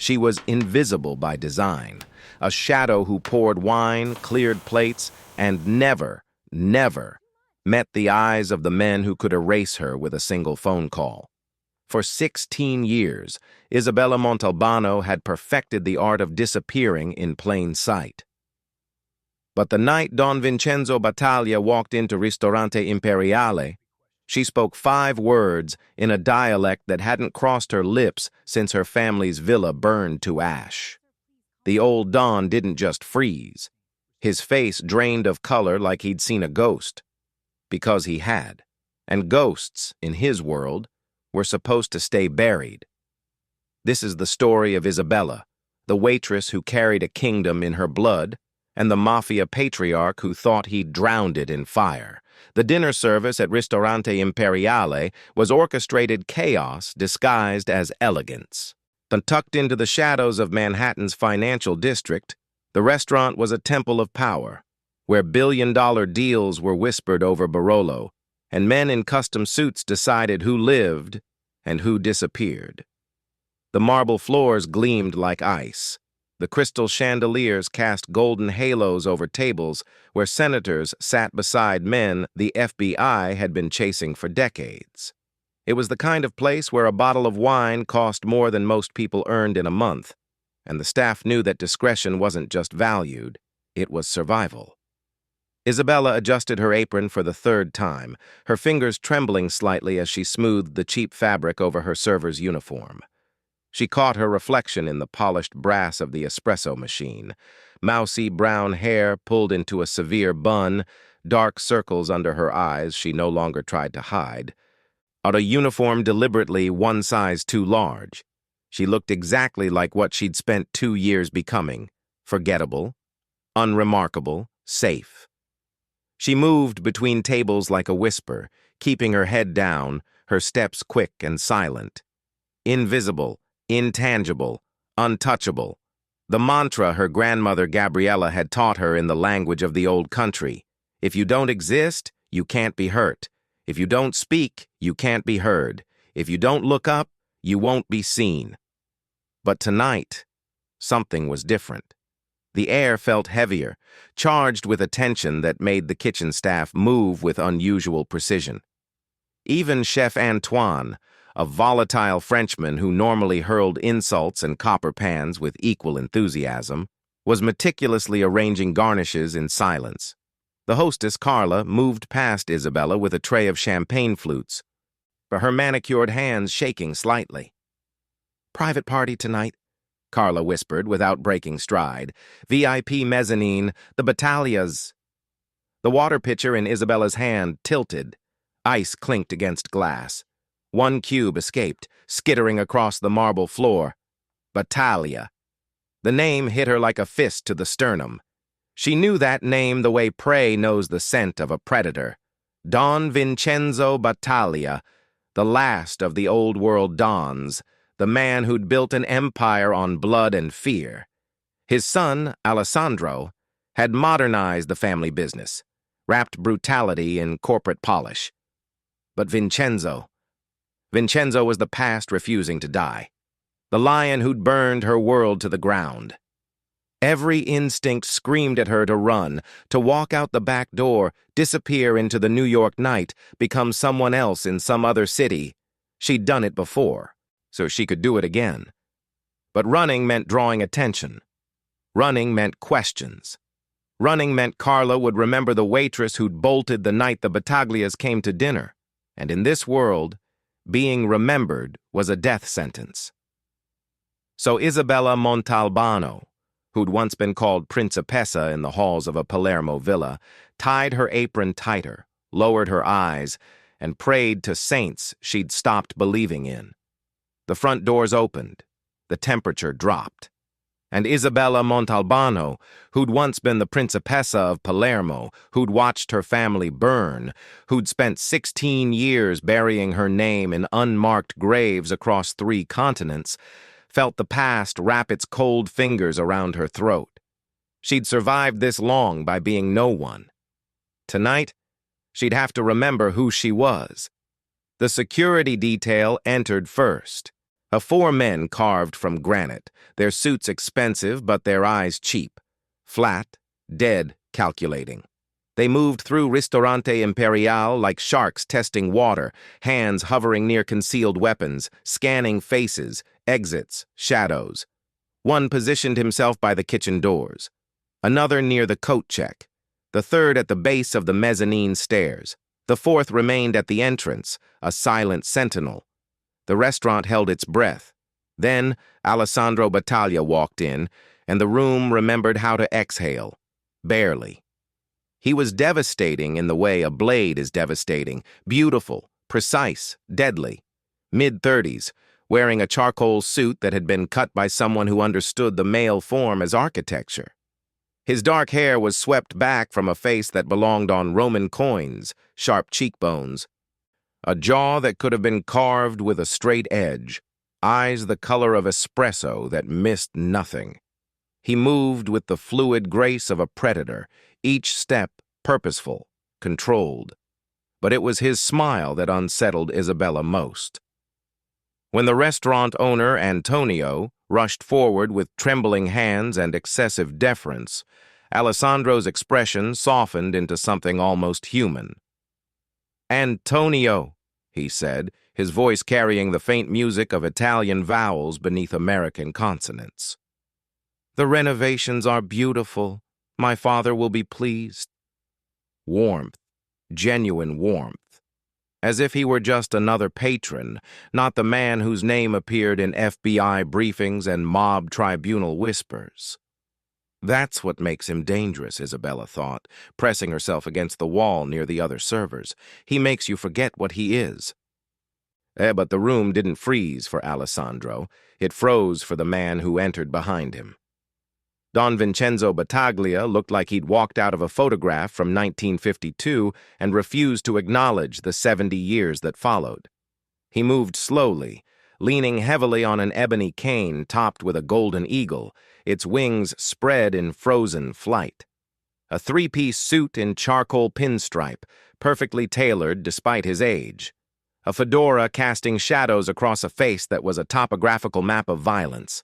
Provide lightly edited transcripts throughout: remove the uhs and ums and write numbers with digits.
She was invisible by design, a shadow who poured wine, cleared plates, and never met the eyes of the men who could erase her with a single phone call. For 16 years, Isabella Montalbano had perfected the art of disappearing in plain sight. But the night Don Vincenzo Battaglia walked into Ristorante Imperiale, she spoke 5 words in a dialect that hadn't crossed her lips since her family's villa burned to ash. The old Don didn't just freeze. His face drained of color like he'd seen a ghost. Because he had. And ghosts, in his world, were supposed to stay buried. This is the story of Isabella, the waitress who carried a kingdom in her blood, and the mafia patriarch who thought he'd drowned it in fire. The dinner service at Ristorante Imperiale was orchestrated chaos disguised as elegance. Tucked into the shadows of Manhattan's financial district, the restaurant was a temple of power, where billion-dollar deals were whispered over Barolo, and men in custom suits decided who lived and who disappeared. The marble floors gleamed like ice. The crystal chandeliers cast golden halos over tables where senators sat beside men the FBI had been chasing for decades. It was the kind of place where a bottle of wine cost more than most people earned in a month, and the staff knew that discretion wasn't just valued, it was survival. Isabella adjusted her apron for the 3rd time, her fingers trembling slightly as she smoothed the cheap fabric over her server's uniform. She caught her reflection in the polished brass of the espresso machine. Mousy brown hair pulled into a severe bun, dark circles under her eyes she no longer tried to hide. On a uniform deliberately 1 size too large, she looked exactly like what she'd spent 2 years becoming: forgettable, unremarkable, safe. She moved between tables like a whisper, keeping her head down, her steps quick and silent. Invisible, intangible, untouchable. The mantra her grandmother Gabriella had taught her in the language of the old country. If you don't exist, you can't be hurt. If you don't speak, you can't be heard. If you don't look up, you won't be seen. But tonight, something was different. The air felt heavier, charged with a tension that made the kitchen staff move with unusual precision. Even Chef Antoine, a volatile Frenchman who normally hurled insults and copper pans with equal enthusiasm, was meticulously arranging garnishes in silence. The hostess, Carla, moved past Isabella with a tray of champagne flutes, but her manicured hands shaking slightly. "Private party tonight," Carla whispered without breaking stride. "VIP mezzanine, the Battaglias." The water pitcher in Isabella's hand tilted. Ice clinked against glass. 1 cube escaped, skittering across the marble floor. Battaglia. The name hit her like a fist to the sternum. She knew that name the way prey knows the scent of a predator. Don Vincenzo Battaglia, the last of the old-world dons, the man who'd built an empire on blood and fear. His son, Alessandro, had modernized the family business, wrapped brutality in corporate polish. But Vincenzo was the past refusing to die, the lion who'd burned her world to the ground. Every instinct screamed at her to run, to walk out the back door, disappear into the New York night, become someone else in some other city. She'd done it before, so she could do it again. But running meant drawing attention. Running meant questions. Running meant Carla would remember the waitress who'd bolted the night the Battaglias came to dinner. And in this world, being remembered was a death sentence. So Isabella Montalbano, who'd once been called Principessa in the halls of a Palermo villa, tied her apron tighter, lowered her eyes, and prayed to saints she'd stopped believing in. The front doors opened. The temperature dropped. And Isabella Montalbano, who'd once been the Principessa of Palermo, who'd watched her family burn, who'd spent 16 years burying her name in unmarked graves across 3 continents, felt the past wrap its cold fingers around her throat. She'd survived this long by being no one. Tonight, she'd have to remember who she was. The security detail entered first. Four men carved from granite, their suits expensive but their eyes cheap. Flat, dead, calculating. They moved through Ristorante Imperial like sharks testing water, hands hovering near concealed weapons, scanning faces, exits, shadows. One positioned himself by the kitchen doors, another near the coat check, the third at the base of the mezzanine stairs. The fourth remained at the entrance, a silent sentinel. The restaurant held its breath. Then Alessandro Battaglia walked in, and the room remembered how to exhale. Barely. He was devastating in the way a blade is devastating, beautiful, precise, deadly. Mid-30s, wearing a charcoal suit that had been cut by someone who understood the male form as architecture. His dark hair was swept back from a face that belonged on Roman coins, sharp cheekbones, a jaw that could have been carved with a straight edge, eyes the color of espresso that missed nothing. He moved with the fluid grace of a predator, each step purposeful, controlled. But it was his smile that unsettled Isabella most. When the restaurant owner, Antonio, rushed forward with trembling hands and excessive deference, Alessandro's expression softened into something almost human. "Antonio," he said, his voice carrying the faint music of Italian vowels beneath American consonants. "The renovations are beautiful. My father will be pleased." Warmth, genuine warmth. As if he were just another patron, not the man whose name appeared in FBI briefings and mob tribunal whispers. That's what makes him dangerous, Isabella thought, pressing herself against the wall near the other servers. He makes you forget what he is. But the room didn't freeze for Alessandro. It froze for the man who entered behind him. Don Vincenzo Battaglia looked like he'd walked out of a photograph from 1952 and refused to acknowledge the 70 years that followed. He moved slowly, leaning heavily on an ebony cane topped with a golden eagle, its wings spread in frozen flight. A three-piece suit in charcoal pinstripe, perfectly tailored despite his age. A fedora casting shadows across a face that was a topographical map of violence.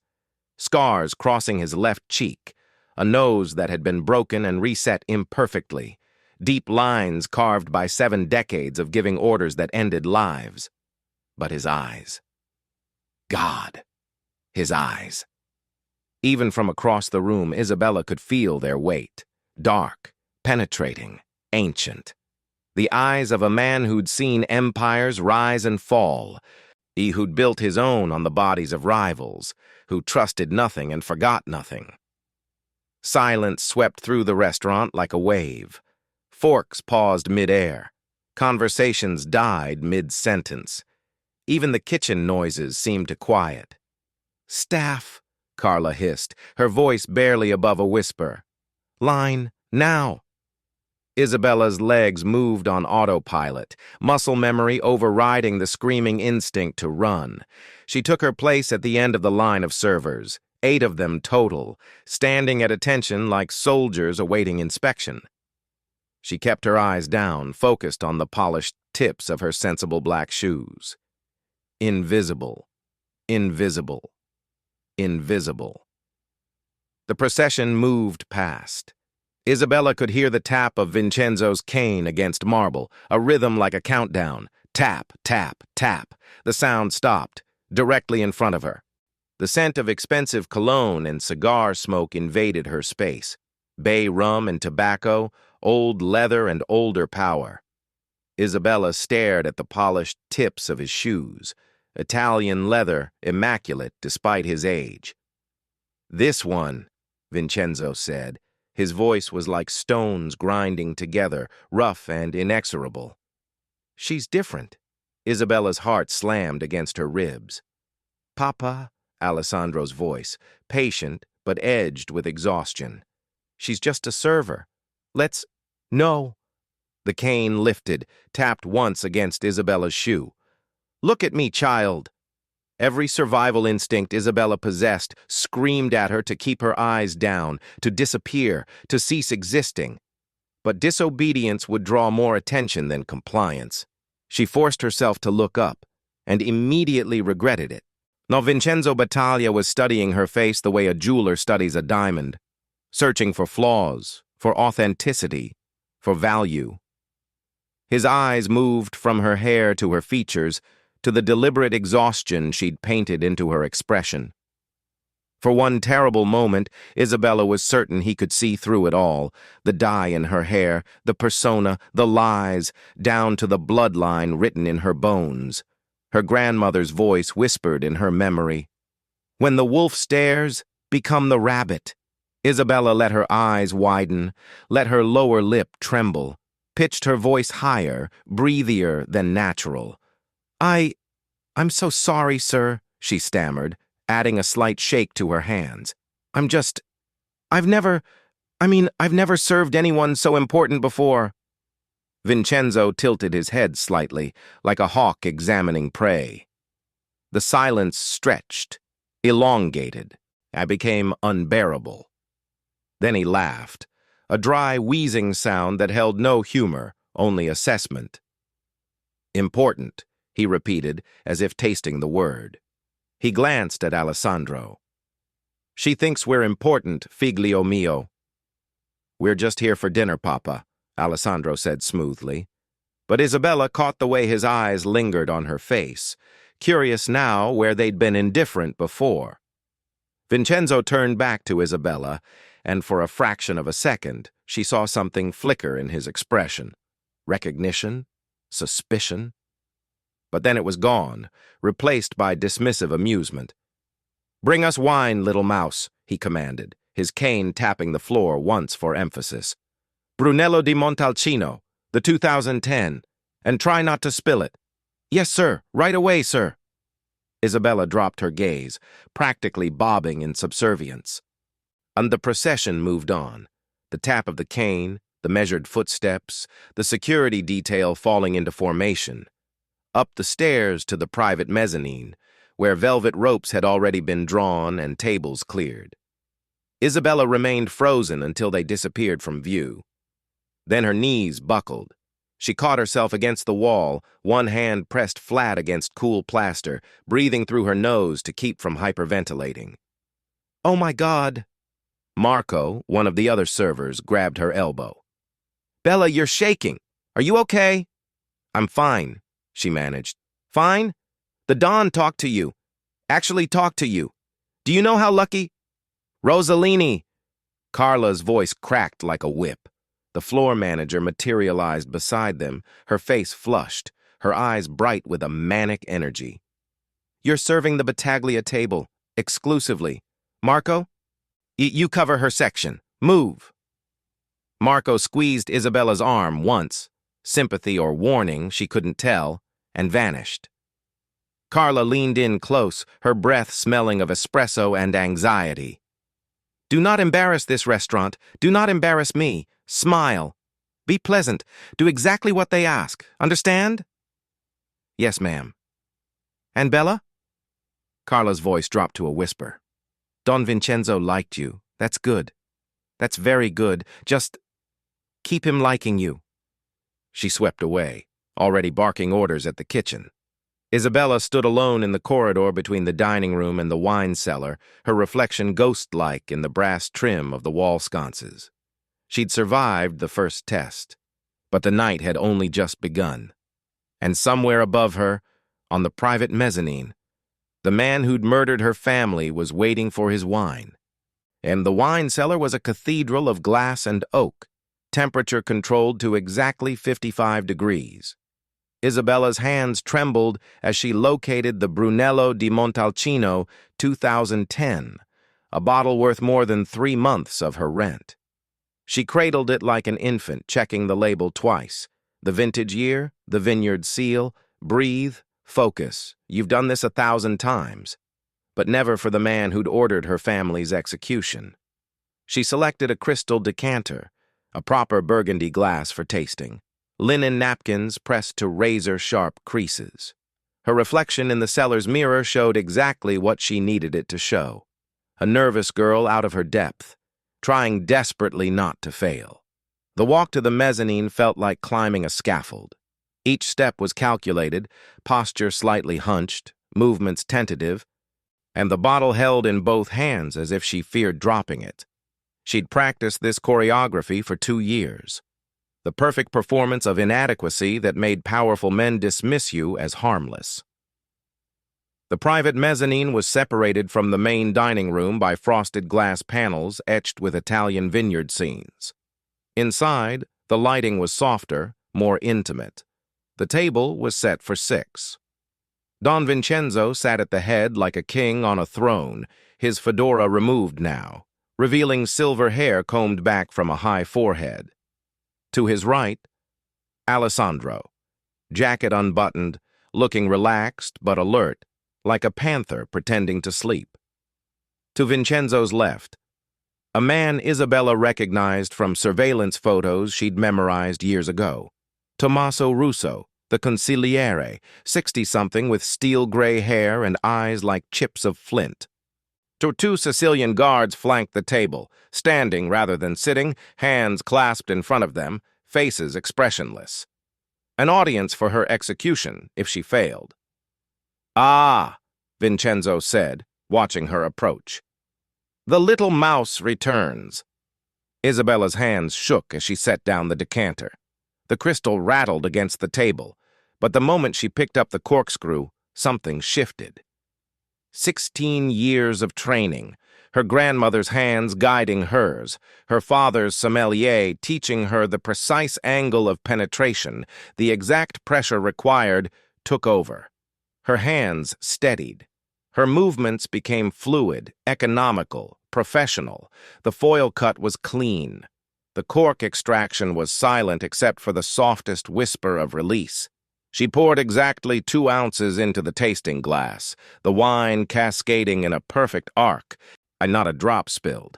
Scars crossing his left cheek, a nose that had been broken and reset imperfectly, deep lines carved by 7 decades of giving orders that ended lives. But his eyes. God, his eyes. Even from across the room, Isabella could feel their weight. Dark, penetrating, ancient. The eyes of a man who'd seen empires rise and fall, he who'd built his own on the bodies of rivals, who trusted nothing and forgot nothing. Silence swept through the restaurant like a wave. Forks paused mid-air. Conversations died mid-sentence. Even the kitchen noises seemed to quiet. "Staff," Carla hissed, her voice barely above a whisper. "Line, now." Isabella's legs moved on autopilot, muscle memory overriding the screaming instinct to run. She took her place at the end of the line of servers, 8 of them total, standing at attention like soldiers awaiting inspection. She kept her eyes down, focused on the polished tips of her sensible black shoes. Invisible, invisible, invisible. The procession moved past. Isabella could hear the tap of Vincenzo's cane against marble, a rhythm like a countdown. Tap, tap, tap. The sound stopped, directly in front of her. The scent of expensive cologne and cigar smoke invaded her space. Bay rum and tobacco, old leather and older power. Isabella stared at the polished tips of his shoes. Italian leather, immaculate despite his age. "This one," Vincenzo said. His voice was like stones grinding together, rough and inexorable. "She's different." Isabella's heart slammed against her ribs. "Papa," Alessandro's voice, patient but edged with exhaustion. "She's just a server. Let's—" "No." The cane lifted, tapped once against Isabella's shoe. "Look at me, child." Every survival instinct Isabella possessed screamed at her to keep her eyes down, to disappear, to cease existing. But disobedience would draw more attention than compliance. She forced herself to look up, and immediately regretted it. No, Vincenzo Battaglia was studying her face the way a jeweler studies a diamond, searching for flaws, for authenticity, for value. His eyes moved from her hair to her features, to the deliberate exhaustion she'd painted into her expression. For one terrible moment, Isabella was certain he could see through it all, the dye in her hair, the persona, the lies, down to the bloodline written in her bones. Her grandmother's voice whispered in her memory, "When the wolf stares, become the rabbit." Isabella let her eyes widen, let her lower lip tremble, pitched her voice higher, breathier than natural. I'm so sorry, sir," she stammered, adding a slight shake to her hands. I've never served anyone so important before." Vincenzo tilted his head slightly, like a hawk examining prey. The silence stretched, elongated, and became unbearable. Then he laughed, a dry, wheezing sound that held no humor, only assessment. "Important," he repeated, as if tasting the word. He glanced at Alessandro. "She thinks we're important, figlio mio." "We're just here for dinner, Papa," Alessandro said smoothly. But Isabella caught the way his eyes lingered on her face, curious now where they'd been indifferent before. Vincenzo turned back to Isabella, and for a fraction of a second, she saw something flicker in his expression. Recognition? Suspicion? But then it was gone, replaced by dismissive amusement. "Bring us wine, little mouse," he commanded, his cane tapping the floor once for emphasis. "Brunello di Montalcino, the 2010, and try not to spill it." "Yes, sir, right away, sir." Isabella dropped her gaze, practically bobbing in subservience. And the procession moved on, the tap of the cane, the measured footsteps, the security detail falling into formation. Up the stairs to the private mezzanine, where velvet ropes had already been drawn and tables cleared. Isabella remained frozen until they disappeared from view. Then her knees buckled. She caught herself against the wall, one hand pressed flat against cool plaster, breathing through her nose to keep from hyperventilating. "Oh my God!" Marco, one of the other servers, grabbed her elbow. "Bella, you're shaking. Are you okay?" "I'm fine," she managed. "Fine? The Don talked to you. Actually talked to you. Do you know how lucky—" "Rossellini!" Carla's voice cracked like a whip. The floor manager materialized beside them, her face flushed, her eyes bright with a manic energy. "You're serving the Battaglia table, exclusively. Marco? You cover her section. Move." Marco squeezed Isabella's arm once, sympathy or warning, she couldn't tell, and vanished. Carla leaned in close, her breath smelling of espresso and anxiety. "Do not embarrass this restaurant. Do not embarrass me. Smile. Be pleasant. Do exactly what they ask. Understand?" "Yes, ma'am." "And Bella?" Carla's voice dropped to a whisper. "Don Vincenzo liked you. That's good. That's very good. Just keep him liking you." She swept away, already barking orders at the kitchen. Isabella stood alone in the corridor between the dining room and the wine cellar, her reflection ghost-like in the brass trim of the wall sconces. She'd survived the first test, but the night had only just begun. And somewhere above her, on the private mezzanine, the man who'd murdered her family was waiting for his wine. And the wine cellar was a cathedral of glass and oak, temperature controlled to exactly 55 degrees. Isabella's hands trembled as she located the Brunello di Montalcino 2010, a bottle worth more than 3 months of her rent. She cradled it like an infant, checking the label twice. The vintage year, the vineyard seal, breathe, focus. You've done this 1,000 times. But never for the man who'd ordered her family's execution. She selected a crystal decanter, a proper burgundy glass for tasting, linen napkins pressed to razor-sharp creases. Her reflection in the cellar's mirror showed exactly what she needed it to show. A nervous girl out of her depth, trying desperately not to fail. The walk to the mezzanine felt like climbing a scaffold. Each step was calculated, posture slightly hunched, movements tentative, and the bottle held in both hands as if she feared dropping it. She'd practiced this choreography for 2 years. The perfect performance of inadequacy that made powerful men dismiss you as harmless. The private mezzanine was separated from the main dining room by frosted glass panels etched with Italian vineyard scenes. Inside, the lighting was softer, more intimate. The table was set for 6. Don Vincenzo sat at the head like a king on a throne, his fedora removed now, revealing silver hair combed back from a high forehead. To his right, Alessandro, jacket unbuttoned, looking relaxed but alert, like a panther pretending to sleep. To Vincenzo's left, a man Isabella recognized from surveillance photos she'd memorized years ago. Tommaso Russo, the consigliere, 60-something with steel-gray hair and eyes like chips of flint. 2 Sicilian guards flanked the table, standing rather than sitting, hands clasped in front of them, faces expressionless. An audience for her execution, if she failed. "Ah," Vincenzo said, watching her approach. "The little mouse returns." Isabella's hands shook as she set down the decanter. The crystal rattled against the table, but the moment she picked up the corkscrew, something shifted. 16 years of training, her grandmother's hands guiding hers, her father's sommelier teaching her the precise angle of penetration, the exact pressure required, took over. Her hands steadied. Her movements became fluid, economical, professional. The foil cut was clean. The cork extraction was silent except for the softest whisper of release. She poured exactly 2 ounces into the tasting glass, the wine cascading in a perfect arc, and not a drop spilled.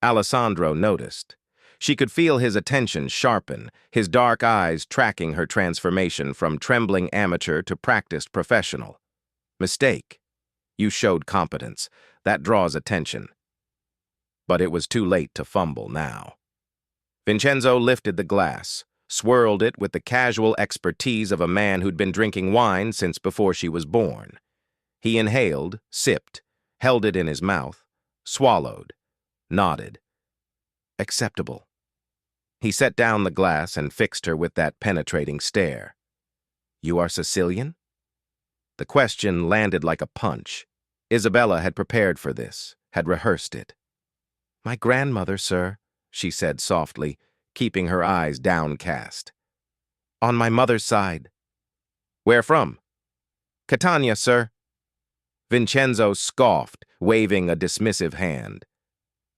Alessandro noticed. She could feel his attention sharpen, his dark eyes tracking her transformation from trembling amateur to practiced professional. "Mistake. You showed competence. That draws attention." But it was too late to fumble now. Vincenzo lifted the glass, swirled it with the casual expertise of a man who'd been drinking wine since before she was born. He inhaled, sipped, held it in his mouth, swallowed, nodded. Acceptable. He set down the glass and fixed her with that penetrating stare. "You are Sicilian?" The question landed like a punch. Isabella had prepared for this, had rehearsed it. "My grandmother, sir," she said softly, keeping her eyes downcast. "On my mother's side." "Where from?" "Catania, sir." Vincenzo scoffed, waving a dismissive hand.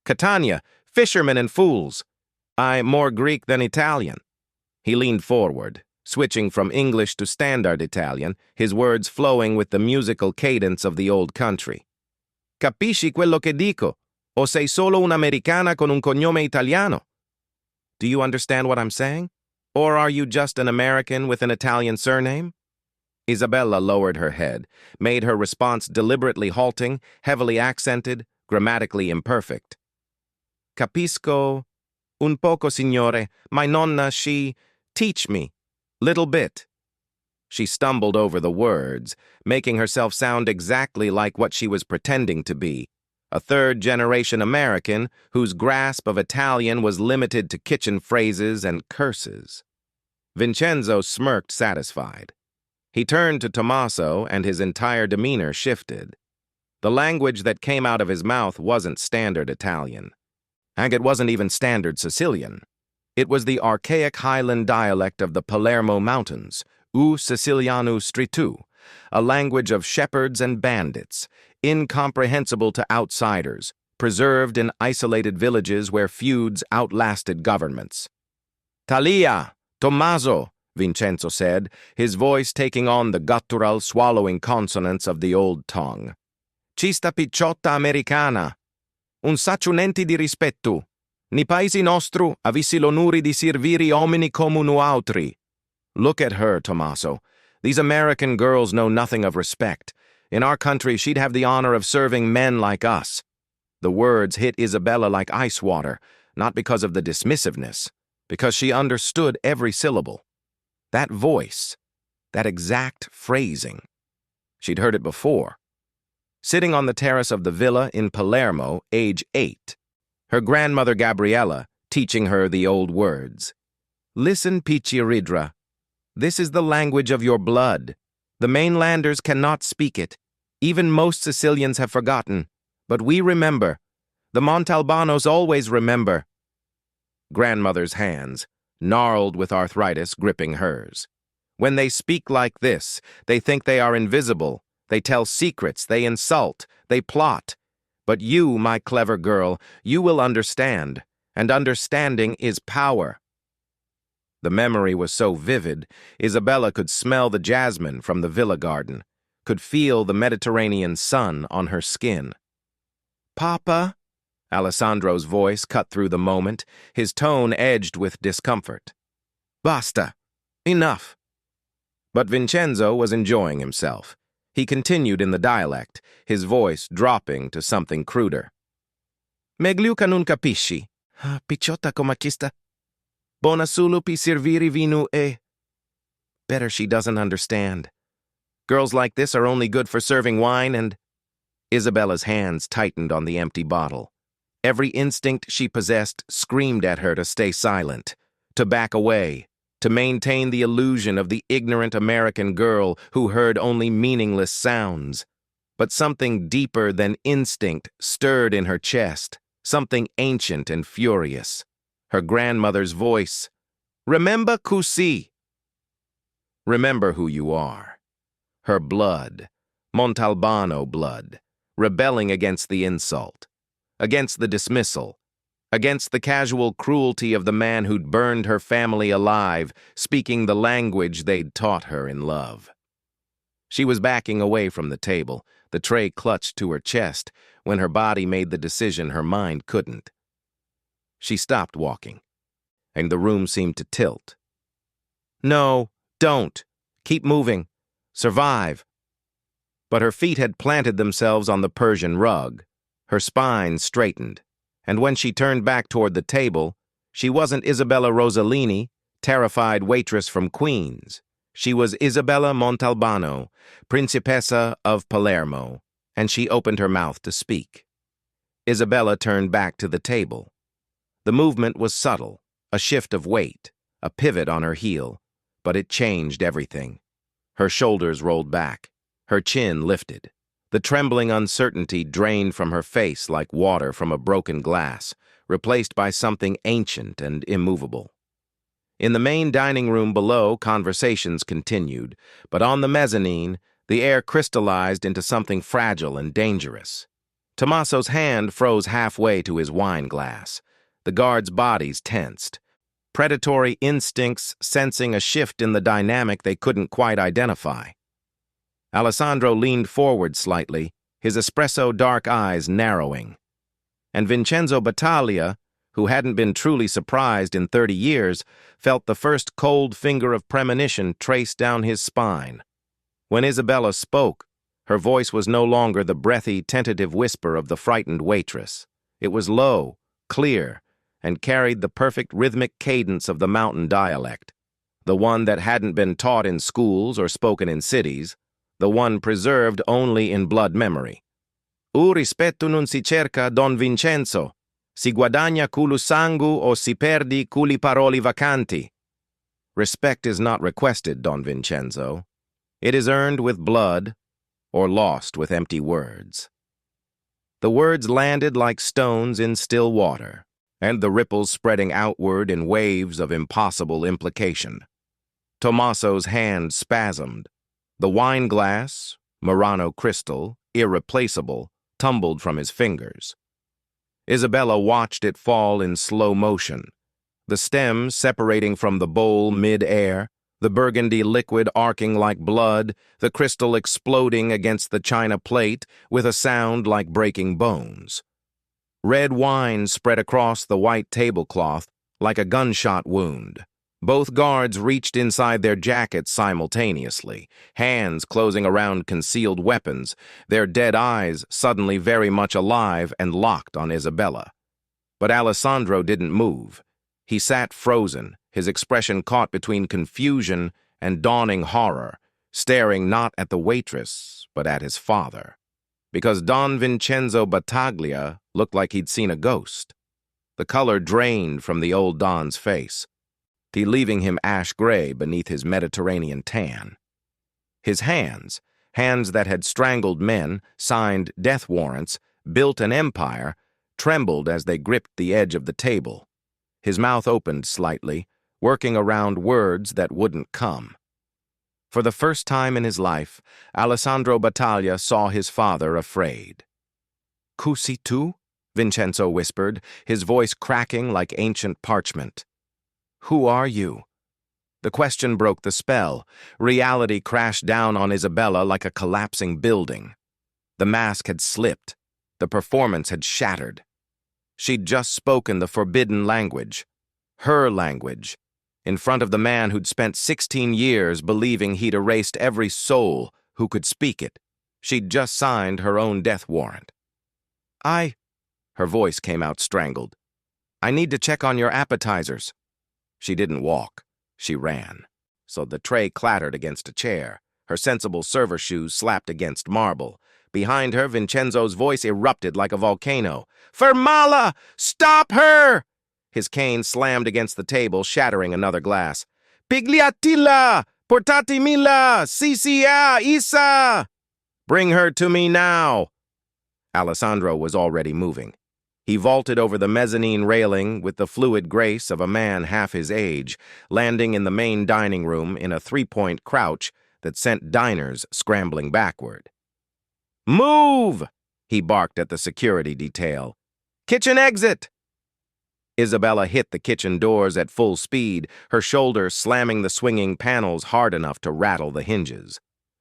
"Catania, fishermen and fools. I'm more Greek than Italian." He leaned forward, switching from English to standard Italian, his words flowing with the musical cadence of the old country. "Capisci quello che dico? O sei solo un'americana con un cognome italiano?" "Do you understand what I'm saying? Or are you just an American with an Italian surname?" Isabella lowered her head, made her response deliberately halting, heavily accented, grammatically imperfect. "Capisco un poco, signore. My nonna, she... Teach me. Little bit." She stumbled over the words, making herself sound exactly like what she was pretending to be, a third-generation American whose grasp of Italian was limited to kitchen phrases and curses. Vincenzo smirked satisfied. He turned to Tommaso and his entire demeanor shifted. The language that came out of his mouth wasn't standard Italian. And it wasn't even standard Sicilian. It was the archaic Highland dialect of the Palermo Mountains, U Siciliano Stritu, a language of shepherds and bandits, incomprehensible to outsiders, preserved in isolated villages where feuds outlasted governments. "Talia, Tommaso," Vincenzo said, his voice taking on the guttural, swallowing consonants of the old tongue. "Cista picciotta americana. Un sacciunenti di rispetto. Ni paesi nostru avissi l'onuri di serviri uomini come nuautri." "Look at her, Tommaso. These American girls know nothing of respect. In our country, she'd have the honor of serving men like us." The words hit Isabella like ice water, not because of the dismissiveness, because she understood every syllable. That voice, that exact phrasing. She'd heard it before. sitting on the terrace of the villa in Palermo, age 8. Her grandmother Gabriella teaching her the old words. Listen, Picciridra. This is the language of your blood. The mainlanders cannot speak it. Even most Sicilians have forgotten. But we remember. The Montalbanos always remember. Grandmother's hands, gnarled with arthritis, gripping hers. When they speak like this, they think they are invisible. They tell secrets, they insult, they plot. But you, my clever girl, you will understand. And understanding is power. The memory was so vivid, Isabella could smell the jasmine from the villa garden, could feel the Mediterranean sun on her skin. Papa? Alessandro's voice cut through the moment, his tone edged with discomfort. Basta. Enough. But Vincenzo was enjoying himself. He continued in the dialect, his voice dropping to something cruder. Meglio non capisci. Picciotta come chista. Bona solo pi servire vino e... Better she doesn't understand. Girls like this are only good for serving wine and... Isabella's hands tightened on the empty bottle. Every instinct she possessed screamed at her to stay silent, to back away, to maintain the illusion of the ignorant American girl who heard only meaningless sounds. But something deeper than instinct stirred in her chest, something ancient and furious. Her grandmother's voice. Remember Cusi. Remember who you are. Her blood, Montalbano blood, rebelling against the insult, against the dismissal, against the casual cruelty of the man who'd burned her family alive, speaking the language they'd taught her in love. She was backing away from the table, the tray clutched to her chest, when her body made the decision her mind couldn't. She stopped walking, and the room seemed to tilt. No, don't. Keep moving. Survive. But her feet had planted themselves on the Persian rug. Her spine straightened, and when she turned back toward the table, she wasn't Isabella Rossellini, terrified waitress from Queens. She was Isabella Montalbano, Principessa of Palermo, and she opened her mouth to speak. Isabella turned back to the table. The movement was subtle, a shift of weight, a pivot on her heel, but it changed everything. Her shoulders rolled back, her chin lifted. The trembling uncertainty drained from her face like water from a broken glass, replaced by something ancient and immovable. In the main dining room below, conversations continued, but on the mezzanine, the air crystallized into something fragile and dangerous. Tommaso's hand froze halfway to his wine glass. The guards' bodies tensed, predatory instincts sensing a shift in the dynamic they couldn't quite identify. Alessandro leaned forward slightly, his espresso dark eyes narrowing. And Vincenzo Battaglia, who hadn't been truly surprised in 30 years, felt the first cold finger of premonition trace down his spine. When Isabella spoke, her voice was no longer the breathy, tentative whisper of the frightened waitress. It was low, clear, and carried the perfect rhythmic cadence of the mountain dialect, the one that hadn't been taught in schools or spoken in cities, the one preserved only in blood memory. U rispetto non si cerca, Don Vincenzo. Si guadagna culu sangu o si perdi culi paroli vacanti. Respect is not requested, Don Vincenzo. It is earned with blood or lost with empty words. The words landed like stones in still water, and the ripples spreading outward in waves of impossible implication. Tommaso's hand spasmed. The wine glass, Murano crystal, irreplaceable, tumbled from his fingers. Isabella watched it fall in slow motion, the stem separating from the bowl mid-air, the burgundy liquid arcing like blood, the crystal exploding against the china plate with a sound like breaking bones. Red wine spread across the white tablecloth like a gunshot wound. Both guards reached inside their jackets simultaneously, hands closing around concealed weapons, their dead eyes suddenly very much alive and locked on Isabella. But Alessandro didn't move. He sat frozen, his expression caught between confusion and dawning horror, staring not at the waitress, but at his father. because Don Vincenzo Battaglia looked like he'd seen a ghost. The color drained from the old Don's face, leaving him ash-gray beneath his Mediterranean tan. His hands that had strangled men, signed death warrants, built an empire, trembled as they gripped the edge of the table. His mouth opened slightly, working around words that wouldn't come. For the first time in his life, Alessandro Battaglia saw his father afraid. "Cusi tu?" Vincenzo whispered, his voice cracking like ancient parchment. "Who are you?" The question broke the spell. Reality crashed down on Isabella like a collapsing building. The mask had slipped. The performance had shattered. She'd just spoken the forbidden language. Her language. In front of the man who'd spent 16 years believing he'd erased every soul who could speak it. She'd just signed her own death warrant. Her voice came out strangled. "I need to check on your appetizers." She didn't walk. She ran. So the tray clattered against a chair. Her sensible server shoes slapped against marble. Behind her, Vincenzo's voice erupted like a volcano. "Fermala! Stop her!" His cane slammed against the table, shattering another glass. "Pigliatilla! Portatimilla! Sisia! Isa!" "Bring her to me now!" Alessandro was already moving. He vaulted over the mezzanine railing with the fluid grace of a man half his age, landing in the main dining room in a three-point crouch that sent diners scrambling backward. "Move!" he barked at the security detail. "Kitchen exit!" Isabella hit the kitchen doors at full speed, her shoulder slamming the swinging panels hard enough to rattle the hinges.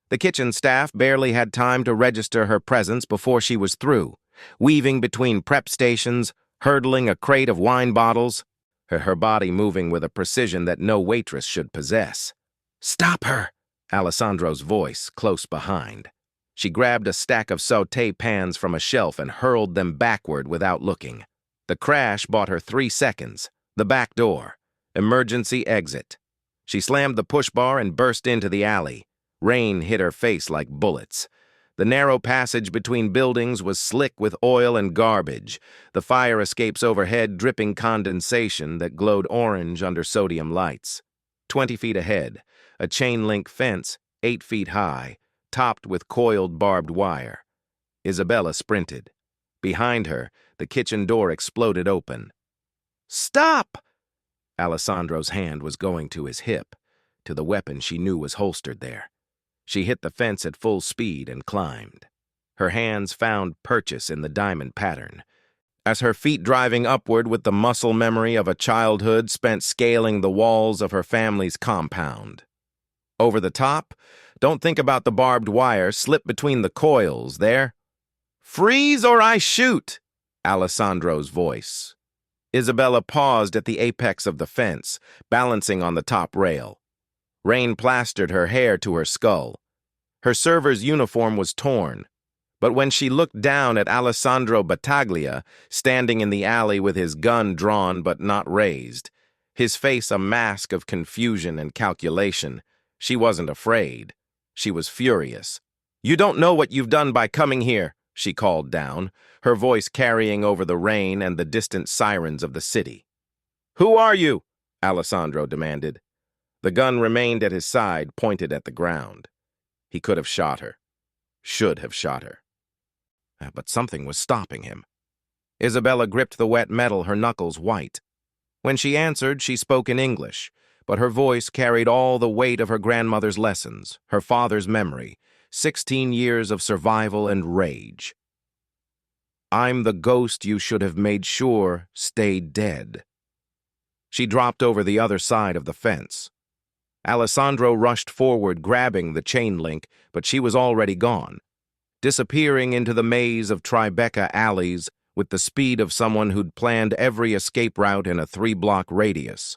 The kitchen staff barely had time to register her presence before she was through, weaving between prep stations, hurdling a crate of wine bottles, her body moving with a precision that no waitress should possess. "Stop her!" Alessandro's voice, close behind. She grabbed a stack of sauté pans from a shelf and hurled them backward without looking. The crash bought her 3 seconds. The back door. Emergency exit. She slammed the push bar and burst into the alley. Rain hit her face like bullets. The narrow passage between buildings was slick with oil and garbage, the fire escapes overhead dripping condensation that glowed orange under sodium lights. 20 feet ahead, a chain-link fence, 8 feet high, topped with coiled barbed wire. Isabella sprinted. Behind her, the kitchen door exploded open. "Stop!" Alessandro's hand was going to his hip, to the weapon she knew was holstered there. She hit the fence at full speed and climbed. Her hands found purchase in the diamond pattern, as her feet driving upward with the muscle memory of a childhood spent scaling the walls of her family's compound. Over the top, don't think about the barbed wire, slip between the coils there. "Freeze or I shoot!" Alessandro's voice. Isabella paused at the apex of the fence, balancing on the top rail. Rain plastered her hair to her skull. Her server's uniform was torn, but when she looked down at Alessandro Battaglia, standing in the alley with his gun drawn but not raised, his face a mask of confusion and calculation, she wasn't afraid. She was furious. "You don't know what you've done by coming here," she called down, her voice carrying over the rain and the distant sirens of the city. "Who are you?" Alessandro demanded. The gun remained at his side, pointed at the ground. He could have shot her. Should have shot her. But something was stopping him. Isabella gripped the wet metal, her knuckles white. When she answered, she spoke in English, but her voice carried all the weight of her grandmother's lessons, her father's memory, 16 years of survival and rage. "I'm the ghost you should have made sure stayed dead." She dropped over the other side of the fence. Alessandro rushed forward, grabbing the chain link, but she was already gone, disappearing into the maze of Tribeca alleys with the speed of someone who'd planned every escape route in a 3-block radius.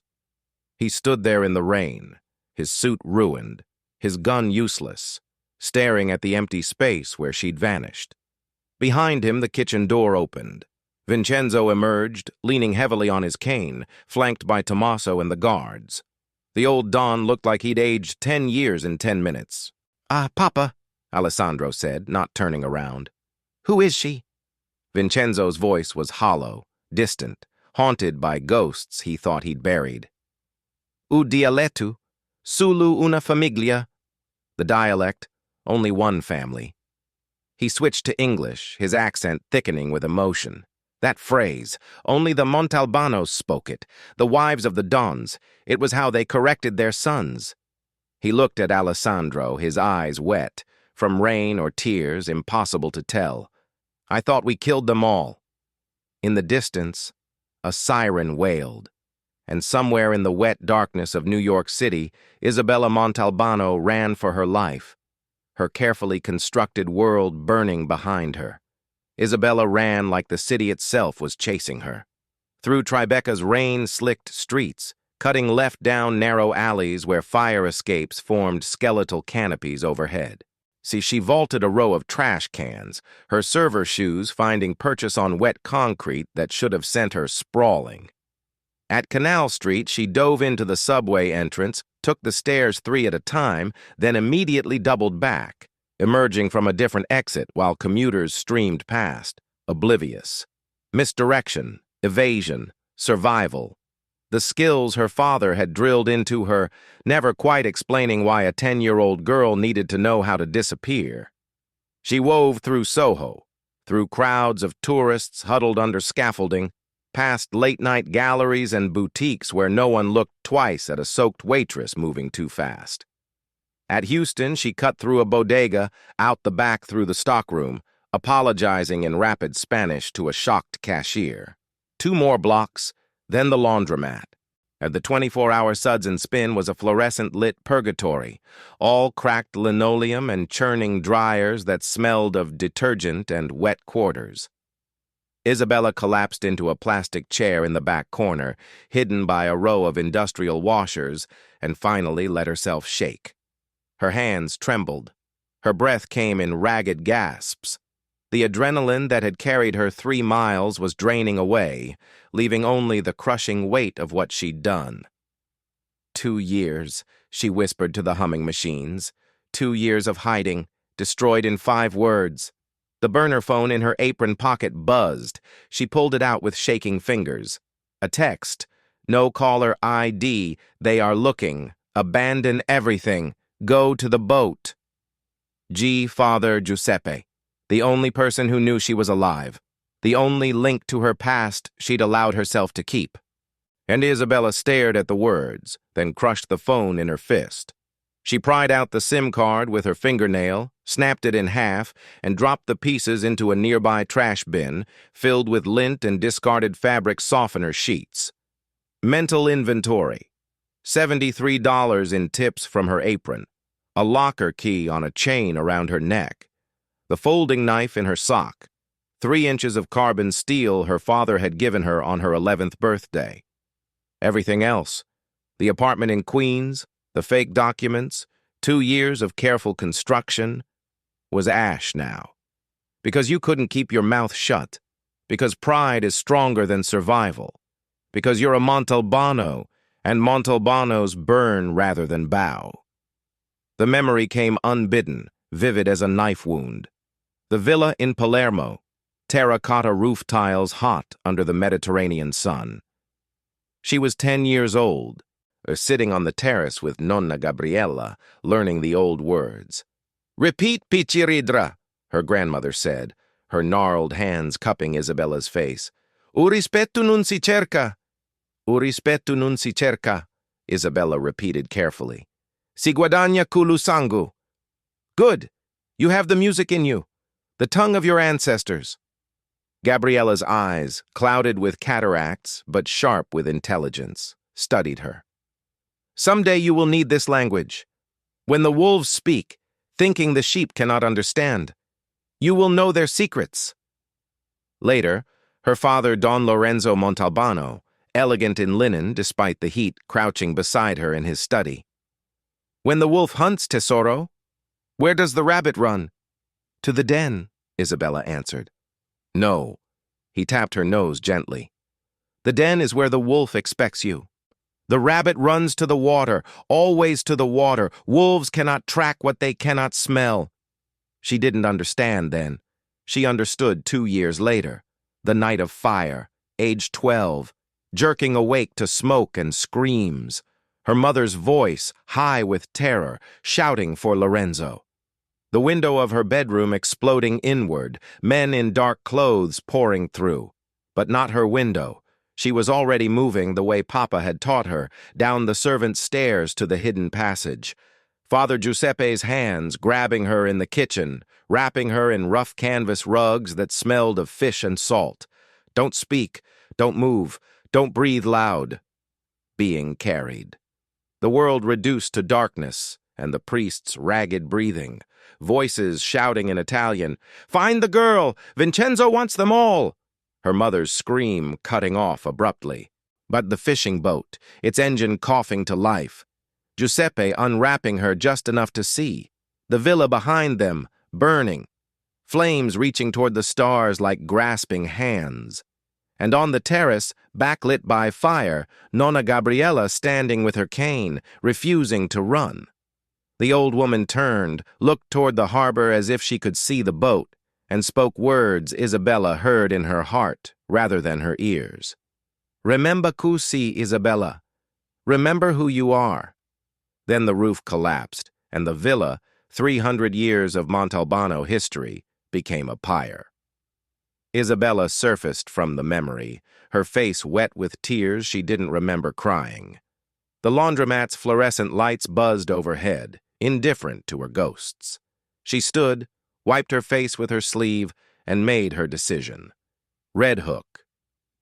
He stood there in the rain, his suit ruined, his gun useless, staring at the empty space where she'd vanished. Behind him, the kitchen door opened. Vincenzo emerged, leaning heavily on his cane, flanked by Tommaso and the guards. The old Don looked like he'd aged 10 years in 10 minutes. "Papa," Alessandro said, not turning around. Who is she? Vincenzo's voice was hollow, distant, haunted by ghosts he thought he'd buried. U dialetto, solo una famiglia. The dialect, only one family. He switched to English, his accent thickening with emotion. That phrase, only the Montalbanos spoke it, the wives of the Dons. It was how they corrected their sons. He looked at Alessandro, his eyes wet, from rain or tears, impossible to tell. I thought we killed them all. In the distance, a siren wailed, and somewhere in the wet darkness of New York City, Isabella Montalbano ran for her life, her carefully constructed world burning behind her. Isabella ran like the city itself was chasing her. Through Tribeca's rain-slicked streets, cutting left down narrow alleys where fire escapes formed skeletal canopies overhead. She vaulted a row of trash cans, her server shoes finding purchase on wet concrete that should have sent her sprawling. At Canal Street, she dove into the subway entrance, took the stairs 3 at a time, then immediately doubled back, emerging from a different exit while commuters streamed past, oblivious. Misdirection, evasion, survival. The skills her father had drilled into her, never quite explaining why a 10-year-old girl needed to know how to disappear. She wove through Soho, through crowds of tourists huddled under scaffolding, past late-night galleries and boutiques where no one looked twice at a soaked waitress moving too fast. At Houston, she cut through a bodega, out the back through the stockroom, apologizing in rapid Spanish to a shocked cashier. 2 more blocks, then the laundromat. At the 24-hour Suds and Spin was a fluorescent-lit purgatory, all cracked linoleum and churning dryers that smelled of detergent and wet quarters. Isabella collapsed into a plastic chair in the back corner, hidden by a row of industrial washers, and finally let herself shake. Her hands trembled. Her breath came in ragged gasps. The adrenaline that had carried her 3 miles was draining away, leaving only the crushing weight of what she'd done. 2 years, she whispered to the humming machines. 2 years of hiding, destroyed in 5 words. The burner phone in her apron pocket buzzed. She pulled it out with shaking fingers. A text. No caller ID. They are looking. Abandon everything. Go to the boat. G. Father Giuseppe. The only person who knew she was alive. The only link to her past she'd allowed herself to keep. And Isabella stared at the words, then crushed the phone in her fist. She pried out the SIM card with her fingernail, snapped it in half, and dropped the pieces into a nearby trash bin, filled with lint and discarded fabric softener sheets. Mental inventory. $73 in tips from her apron. A locker key on a chain around her neck. The folding knife in her sock. 3 inches of carbon steel her father had given her on her 11th birthday. Everything else. The apartment in Queens, the fake documents, 2 years of careful construction, was ash now. Because you couldn't keep your mouth shut. Because pride is stronger than survival. Because you're a Montalbano, and Montalbanos burn rather than bow. The memory came unbidden, vivid as a knife wound. The villa in Palermo, terracotta roof tiles hot under the Mediterranean sun. She was 10 years old, sitting on the terrace with Nonna Gabriella, learning the old words. "Repeat, Picciridra," her grandmother said, her gnarled hands cupping Isabella's face. "U rispetto non si cerca." "U rispetto non si cerca," Isabella repeated carefully. "Si guadagna culu sangu." "Good. You have the music in you. The tongue of your ancestors." Gabriella's eyes, clouded with cataracts but sharp with intelligence, studied her. "Someday you will need this language. When the wolves speak, thinking the sheep cannot understand, you will know their secrets." Later, her father, Don Lorenzo Montalbano, elegant in linen despite the heat, crouching beside her in his study. "When the wolf hunts, tesoro, where does the rabbit run?" "To the den," Isabella answered. "No." He tapped her nose gently. "The den is where the wolf expects you. The rabbit runs to the water, always to the water. Wolves cannot track what they cannot smell." She didn't understand then. She understood 2 years later, the night of fire, age 12, jerking awake to smoke and screams, her mother's voice high with terror, shouting for Lorenzo. The window of her bedroom exploding inward, men in dark clothes pouring through. But not her window. She was already moving the way Papa had taught her, down the servants' stairs to the hidden passage. Father Giuseppe's hands grabbing her in the kitchen, wrapping her in rough canvas rugs that smelled of fish and salt. Don't speak, don't move, don't breathe loud. Being carried. The world reduced to darkness, and the priest's ragged breathing. Voices shouting in Italian, "Find the girl! Vincenzo wants them all!" Her mother's scream cutting off abruptly. But the fishing boat, its engine coughing to life. Giuseppe unwrapping her just enough to see. The villa behind them, burning. Flames reaching toward the stars like grasping hands. And on the terrace, backlit by fire, Nonna Gabriella standing with her cane, refusing to run. The old woman turned, looked toward the harbor as if she could see the boat, and spoke words Isabella heard in her heart rather than her ears. "Remember chi sei, Isabella. Remember who you are." Then the roof collapsed, and the villa, 300 years of Montalbano history, became a pyre. Isabella surfaced from the memory, her face wet with tears she didn't remember crying. The laundromat's fluorescent lights buzzed overhead, indifferent to her ghosts. She stood, wiped her face with her sleeve, and made her decision. Red Hook.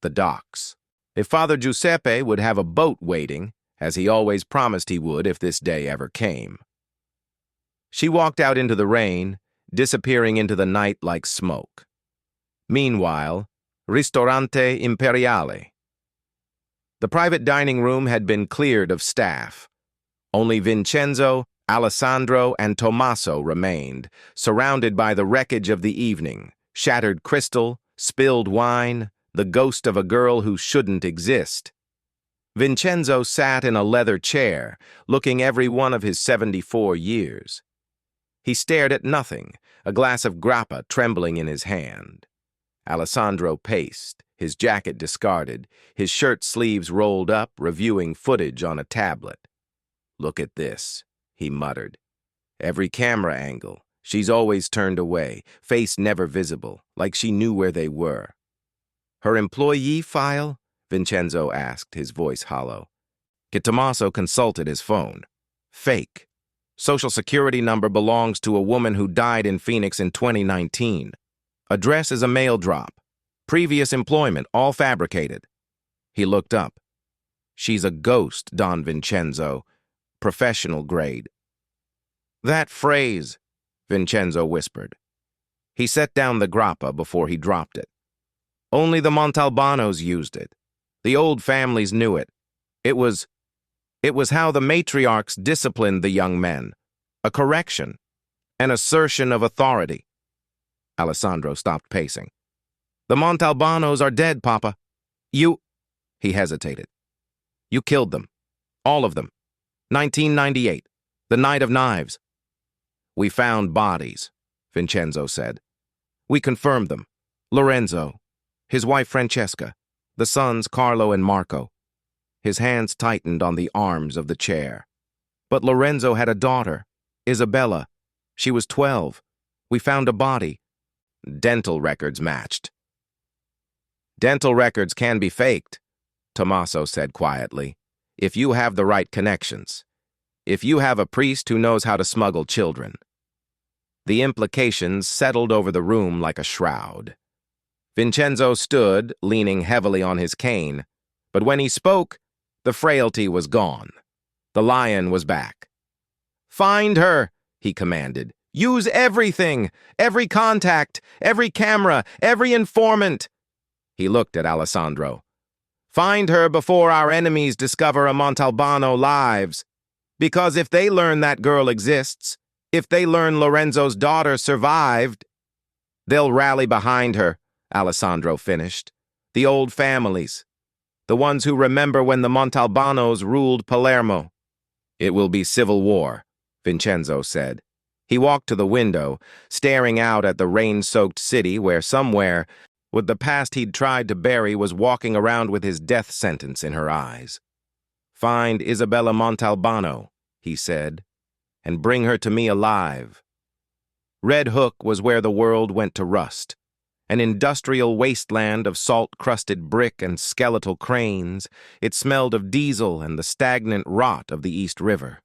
The docks. If Father Giuseppe would have a boat waiting, as he always promised he would if this day ever came. She walked out into the rain, disappearing into the night like smoke. Meanwhile, Ristorante Imperiale. The private dining room had been cleared of staff. Only Vincenzo, Alessandro, and Tommaso remained, surrounded by the wreckage of the evening, shattered crystal, spilled wine, the ghost of a girl who shouldn't exist. Vincenzo sat in a leather chair, looking every one of his 74 years. He stared at nothing, a glass of grappa trembling in his hand. Alessandro paced, his jacket discarded, his shirt sleeves rolled up, reviewing footage on a tablet. "Look at this," he muttered. "Every camera angle. She's always turned away, face never visible, like she knew where they were." "Her employee file?" Vincenzo asked, his voice hollow. Tommaso consulted his phone. "Fake. Social Security number belongs to a woman who died in Phoenix in 2019. Address is a mail drop. Previous employment, all fabricated." He looked up. "She's a ghost, Don Vincenzo. Professional grade." "That phrase," Vincenzo whispered. He set down the grappa before he dropped it. "Only the Montalbanos used it. The old families knew it. It was how the matriarchs disciplined the young men. A correction. An assertion of authority." Alessandro stopped pacing. "The Montalbanos are dead, Papa. You—" He hesitated. "You killed them. All of them. 1998. The Night of Knives." "We found bodies," Vincenzo said. "We confirmed them. Lorenzo, his wife Francesca, the sons Carlo and Marco." His hands tightened on the arms of the chair. "But Lorenzo had a daughter, Isabella. She was 12. We found a body." Dental records matched. "Dental records can be faked," Tommaso said quietly, "if you have the right connections. If you have a priest who knows how to smuggle children." The implications settled over the room like a shroud. Vincenzo stood, leaning heavily on his cane, but when he spoke, the frailty was gone. The lion was back. "Find her," he commanded. "Use everything, every contact, every camera, every informant." He looked at Alessandro. "Find her before our enemies discover a Montalbano lives. Because if they learn that girl exists, if they learn Lorenzo's daughter survived, they'll rally behind her," Alessandro finished. "The old families. The ones who remember when the Montalbanos ruled Palermo." "It will be civil war," Vincenzo said. He walked to the window, staring out at the rain-soaked city where somewhere, with the past he'd tried to bury, was walking around with his death sentence in her eyes. "Find Isabella Montalbano," he said, "and bring her to me alive." Red Hook was where the world went to rust, an industrial wasteland of salt-crusted brick and skeletal cranes. It smelled of diesel and the stagnant rot of the East River.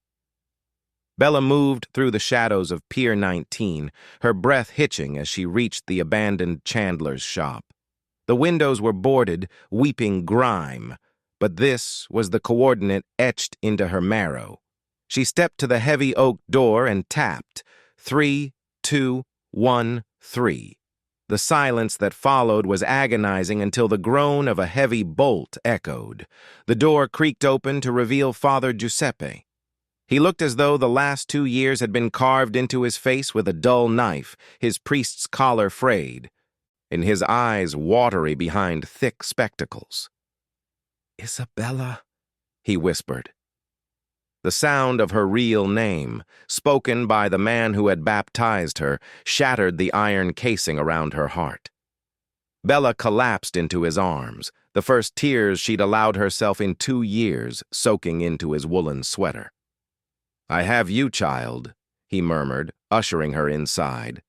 Bella moved through the shadows of Pier 19, her breath hitching as she reached the abandoned chandler's shop. The windows were boarded, weeping grime, but this was the coordinate etched into her marrow. She stepped to the heavy oak door and tapped. 3, 2, 1, 3. The silence that followed was agonizing until the groan of a heavy bolt echoed. The door creaked open to reveal Father Giuseppe. He looked as though the last 2 years had been carved into his face with a dull knife, his priest's collar frayed, and his eyes watery behind thick spectacles. "Isabella," he whispered. The sound of her real name, spoken by the man who had baptized her, shattered the iron casing around her heart. Bella collapsed into his arms, the first tears she'd allowed herself in 2 years soaking into his woolen sweater. "I have you, child," he murmured, ushering her inside.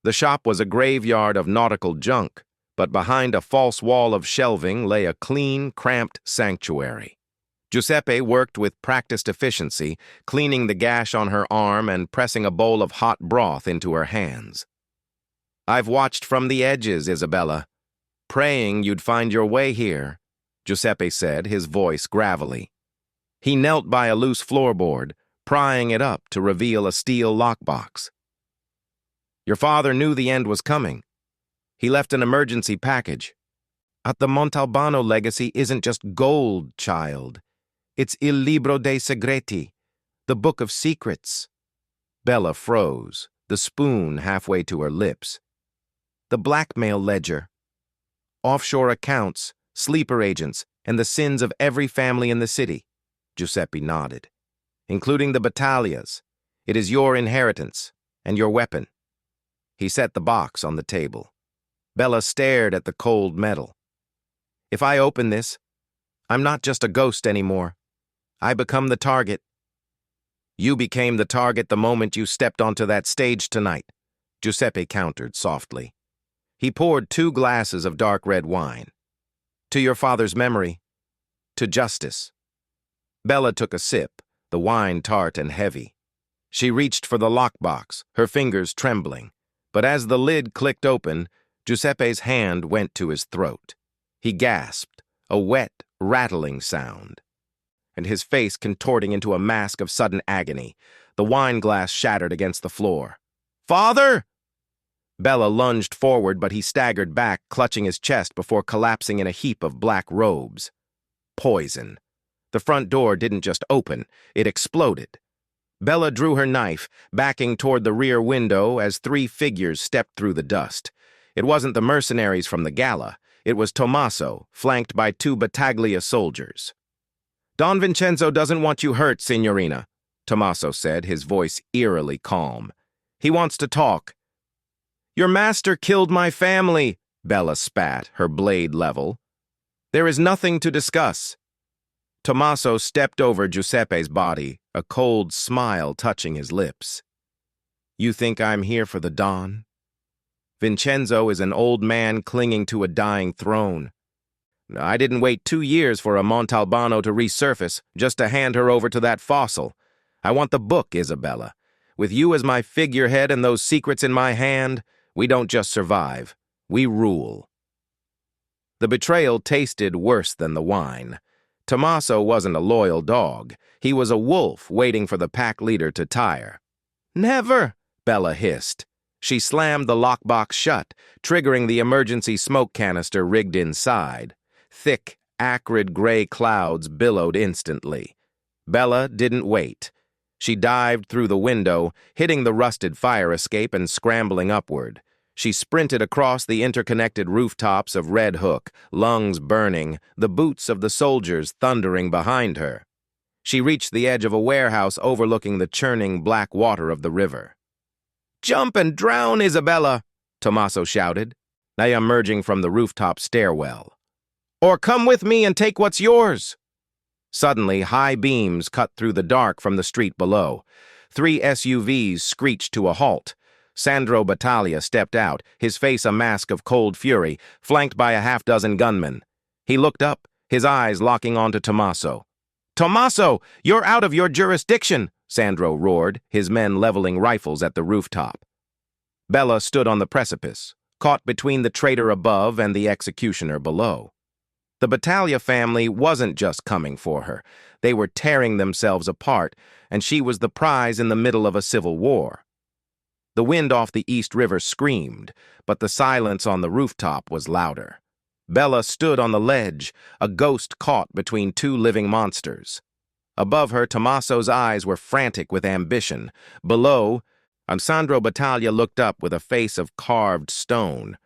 The shop was a graveyard of nautical junk, but behind a false wall of shelving lay a clean, cramped sanctuary. Giuseppe worked with practiced efficiency, cleaning the gash on her arm and pressing a bowl of hot broth into her hands. "I've watched from the edges, Isabella, praying you'd find your way here," Giuseppe said, his voice gravelly. He knelt by a loose floorboard, prying it up to reveal a steel lockbox. "Your father knew the end was coming. He left an emergency package. The Montalbano legacy isn't just gold, child. It's il libro dei segreti, the book of secrets." Bella froze, the spoon halfway to her lips. "The blackmail ledger. Offshore accounts, sleeper agents, and the sins of every family in the city," Giuseppe nodded. "Including the battaglias. It is your inheritance, and your weapon." He set the box on the table. Bella stared at the cold metal. "If I open this, I'm not just a ghost anymore. I become the target." "You became the target the moment you stepped onto that stage tonight," Giuseppe countered softly. He poured 2 glasses of dark red wine. "To your father's memory. To justice." Bella took a sip, the wine tart and heavy. She reached for the lockbox, her fingers trembling, but as the lid clicked open, Giuseppe's hand went to his throat. He gasped, a wet, rattling sound, and his face contorting into a mask of sudden agony. The wine glass shattered against the floor. "Father!" Bella lunged forward, but he staggered back, clutching his chest before collapsing in a heap of black robes. Poison. The front door didn't just open, it exploded. Bella drew her knife, backing toward the rear window as 3 figures stepped through the dust. It wasn't the mercenaries from the gala. It was Tommaso, flanked by 2 battaglia soldiers. "Don Vincenzo doesn't want you hurt, signorina," Tommaso said, his voice eerily calm. "He wants to talk." "Your master killed my family," Bella spat, her blade level. "There is nothing to discuss." Tommaso stepped over Giuseppe's body, a cold smile touching his lips. "You think I'm here for the Don? Vincenzo is an old man clinging to a dying throne. I didn't wait 2 years for a Montalbano to resurface just to hand her over to that fossil. I want the book, Isabella. With you as my figurehead and those secrets in my hand, we don't just survive, we rule." The betrayal tasted worse than the wine. Tommaso wasn't a loyal dog. He was a wolf waiting for the pack leader to tire. "Never!" Bella hissed. She slammed the lockbox shut, triggering the emergency smoke canister rigged inside. Thick, acrid gray clouds billowed instantly. Bella didn't wait. She dived through the window, hitting the rusted fire escape and scrambling upward. She sprinted across the interconnected rooftops of Red Hook, lungs burning, the boots of the soldiers thundering behind her. She reached the edge of a warehouse overlooking the churning black water of the river. Jump and drown, Isabella, Tommaso shouted, now emerging from the rooftop stairwell. Or come with me and take what's yours. Suddenly, high beams cut through the dark from the street below. 3 SUVs screeched to a halt. Sandro Battaglia stepped out, his face a mask of cold fury, flanked by a half-dozen gunmen. He looked up, his eyes locking onto Tommaso. "Tommaso, you're out of your jurisdiction!" Sandro roared, his men leveling rifles at the rooftop. Bella stood on the precipice, caught between the traitor above and the executioner below. The Battaglia family wasn't just coming for her. They were tearing themselves apart, and she was the prize in the middle of a civil war. The wind off the East River screamed, but the silence on the rooftop was louder. Bella stood on the ledge, a ghost caught between 2 living monsters. Above her, Tommaso's eyes were frantic with ambition. Below, Sandro Battaglia looked up with a face of carved stone.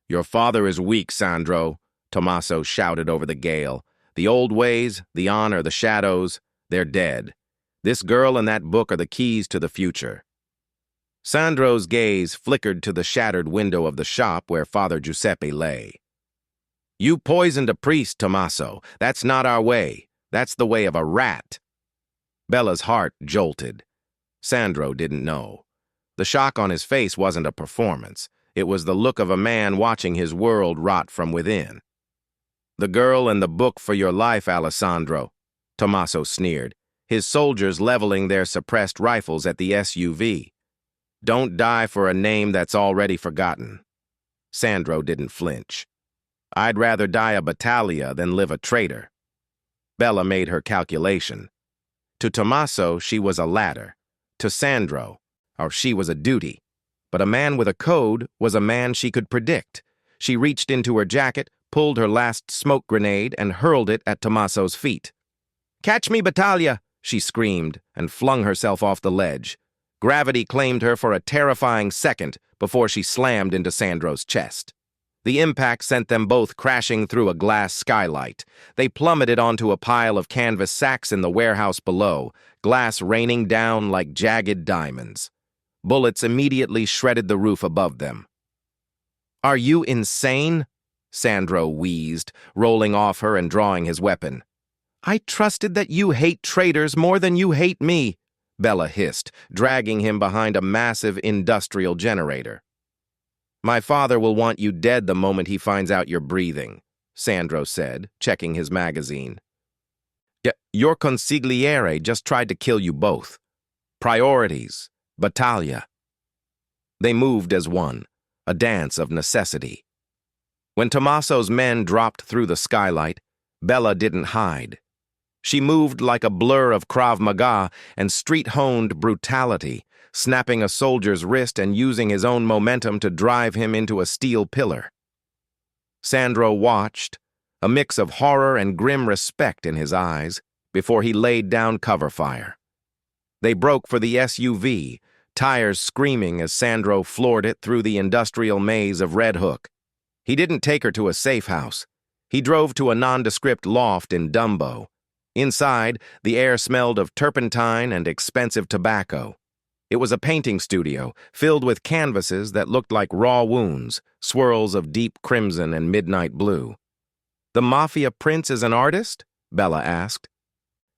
"Your father is weak, Sandro," Tommaso shouted over the gale. "The old ways, the honor, the shadows, they're dead. This girl and that book are the keys to the future." Sandro's gaze flickered to the shattered window of the shop where Father Giuseppe lay. "You poisoned a priest, Tommaso. That's not our way. That's the way of a rat." Bella's heart jolted. Sandro didn't know. The shock on his face wasn't a performance. It was the look of a man watching his world rot from within. "The girl and the book for your life, Alessandro," Tommaso sneered, his soldiers leveling their suppressed rifles at the SUV. "Don't die for a name that's already forgotten." Sandro didn't flinch. "I'd rather die a Battaglia than live a traitor." Bella made her calculation. To Tommaso, she was a ladder. To Sandro, she was a duty. But a man with a code was a man she could predict. She reached into her jacket, pulled her last smoke grenade, and hurled it at Tommaso's feet. "Catch me, Battaglia!" she screamed, and flung herself off the ledge. Gravity claimed her for a terrifying second before she slammed into Sandro's chest. The impact sent them both crashing through a glass skylight. They plummeted onto a pile of canvas sacks in the warehouse below, glass raining down like jagged diamonds. Bullets immediately shredded the roof above them. "Are you insane?" Sandro wheezed, rolling off her and drawing his weapon. "I trusted that you hate traitors more than you hate me," Bella hissed, dragging him behind a massive industrial generator. "My father will want you dead the moment he finds out you're breathing," Sandro said, checking his magazine. "Your consigliere just tried to kill you both. Priorities, Battaglia." They moved as one, a dance of necessity. When Tommaso's men dropped through the skylight, Bella didn't hide. She moved like a blur of Krav Maga and street-honed brutality, snapping a soldier's wrist and using his own momentum to drive him into a steel pillar. Sandro watched, a mix of horror and grim respect in his eyes, before he laid down cover fire. They broke for the SUV, tires screaming as Sandro floored it through the industrial maze of Red Hook. He didn't take her to a safe house. He drove to a nondescript loft in Dumbo. Inside, the air smelled of turpentine and expensive tobacco. It was a painting studio, filled with canvases that looked like raw wounds, swirls of deep crimson and midnight blue. "The Mafia Prince is an artist?" Bella asked.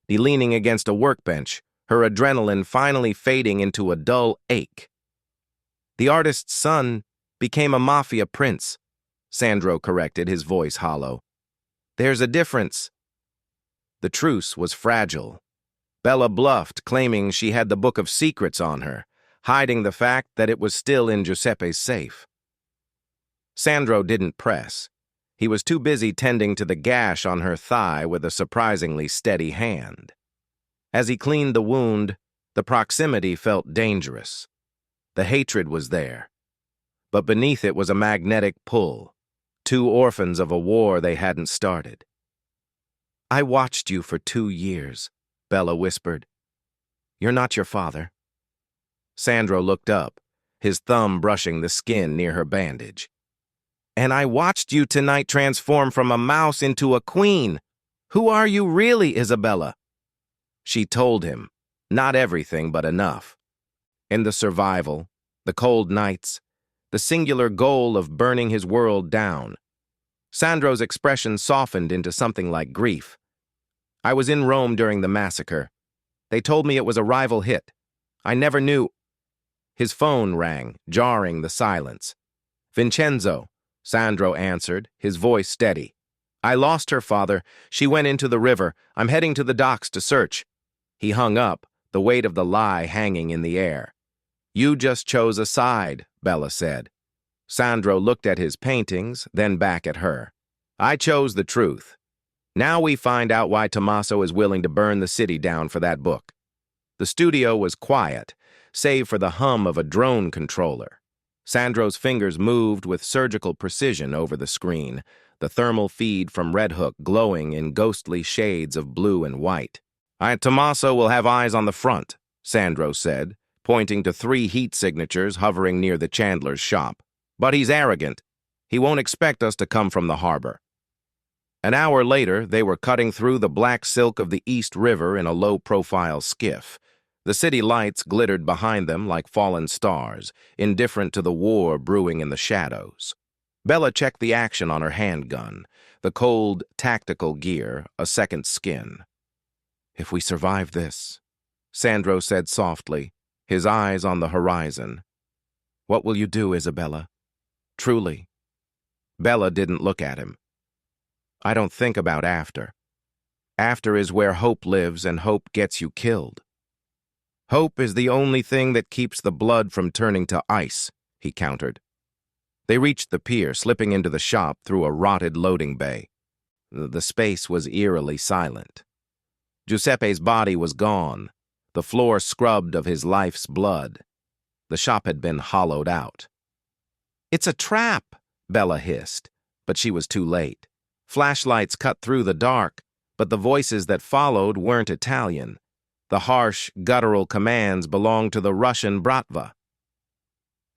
Leaning against a workbench, her adrenaline finally fading into a dull ache. "The artist's son became a Mafia Prince," Sandro corrected, his voice hollow. "There's a difference." The truce was fragile. Bella bluffed, claiming she had the Book of Secrets on her, hiding the fact that it was still in Giuseppe's safe. Sandro didn't press. He was too busy tending to the gash on her thigh with a surprisingly steady hand. As he cleaned the wound, the proximity felt dangerous. The hatred was there, but beneath it was a magnetic pull, 2 orphans of a war they hadn't started. "I watched you for 2 years," Bella whispered. "You're not your father." Sandro looked up, his thumb brushing the skin near her bandage. "And I watched you tonight transform from a mouse into a queen. Who are you really, Isabella?" She told him, not everything but enough. And the survival, The cold nights, the singular goal of burning his world down. Sandro's expression softened into something like grief. I was in Rome during the massacre. They told me it was a rival hit. I never knew. His phone rang, jarring the silence. Vincenzo, Sandro answered, his voice steady. I lost her, father. She went into the river. I'm heading to the docks to search. He hung up, the weight of the lie hanging in the air. You just chose a side, Bella said. Sandro looked at his paintings, then back at her. I chose the truth. Now we find out why Tommaso is willing to burn the city down for that book. The studio was quiet, save for the hum of a drone controller. Sandro's fingers moved with surgical precision over the screen, the thermal feed from Red Hook glowing in ghostly shades of blue and white. Tommaso will have eyes on the front, Sandro said, pointing to 3 heat signatures hovering near the chandler's shop. But he's arrogant. He won't expect us to come from the harbor. An hour later, they were cutting through the black silk of the East River in a low-profile skiff. The city lights glittered behind them like fallen stars, indifferent to the war brewing in the shadows. Bella checked the action on her handgun, the cold, tactical gear, a second skin. If we survive this, Sandro said softly, his eyes on the horizon. What will you do, Isabella? Truly. Bella didn't look at him. I don't think about after. After is where hope lives, and hope gets you killed. Hope is the only thing that keeps the blood from turning to ice, he countered. They reached the pier, slipping into the shop through a rotted loading bay. The space was eerily silent. Giuseppe's body was gone, the floor scrubbed of his life's blood. The shop had been hollowed out. It's a trap, Bella hissed, but she was too late. Flashlights cut through the dark, but the voices that followed weren't Italian. The harsh, guttural commands belonged to the Russian Bratva.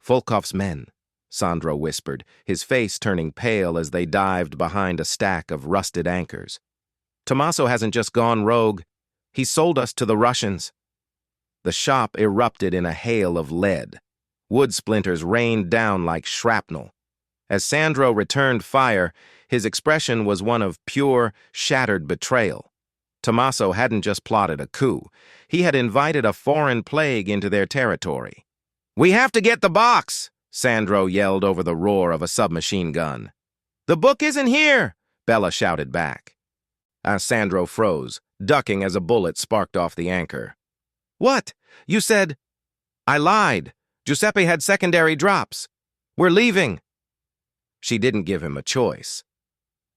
Volkov's men, Sandro whispered, his face turning pale as they dived behind a stack of rusted anchors. Tommaso hasn't just gone rogue. He sold us to the Russians. The shop erupted in a hail of lead. Wood splinters rained down like shrapnel. As Sandro returned fire, his expression was one of pure, shattered betrayal. Tommaso hadn't just plotted a coup. He had invited a foreign plague into their territory. "We have to get the box!" Sandro yelled over the roar of a submachine gun. "The book isn't here!" Bella shouted back. Sandro froze, ducking as a bullet sparked off the anchor. "What? You said—" "I lied. Giuseppe had secondary drops. We're leaving." She didn't give him a choice.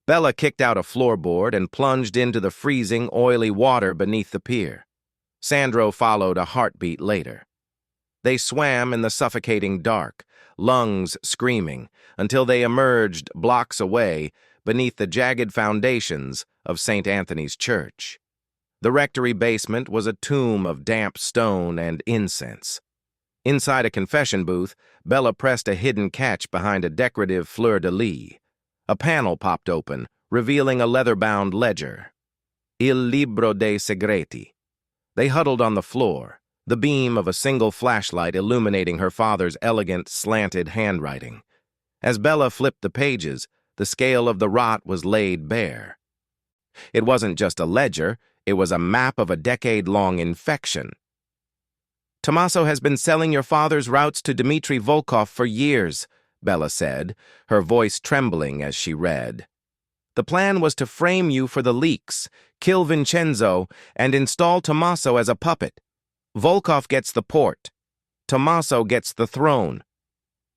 Bella kicked out a floorboard and plunged into the freezing, oily water beneath the pier. Sandro followed a heartbeat later. They swam in the suffocating dark, lungs screaming, until they emerged blocks away beneath the jagged foundations of St. Anthony's Church. The rectory basement was a tomb of damp stone and incense. Inside a confession booth, Bella pressed a hidden catch behind a decorative fleur-de-lis. A panel popped open, revealing a leather-bound ledger. Il libro dei segreti. They huddled on the floor, the beam of a single flashlight illuminating her father's elegant, slanted handwriting. As Bella flipped the pages, the scale of the rot was laid bare. It wasn't just a ledger, it was a map of a decade-long infection. "Tommaso has been selling your father's routes to Dmitry Volkov for years," Bella said, her voice trembling as she read. "The plan was to frame you for the leaks, kill Vincenzo, and install Tommaso as a puppet. Volkov gets the port. Tommaso gets the throne."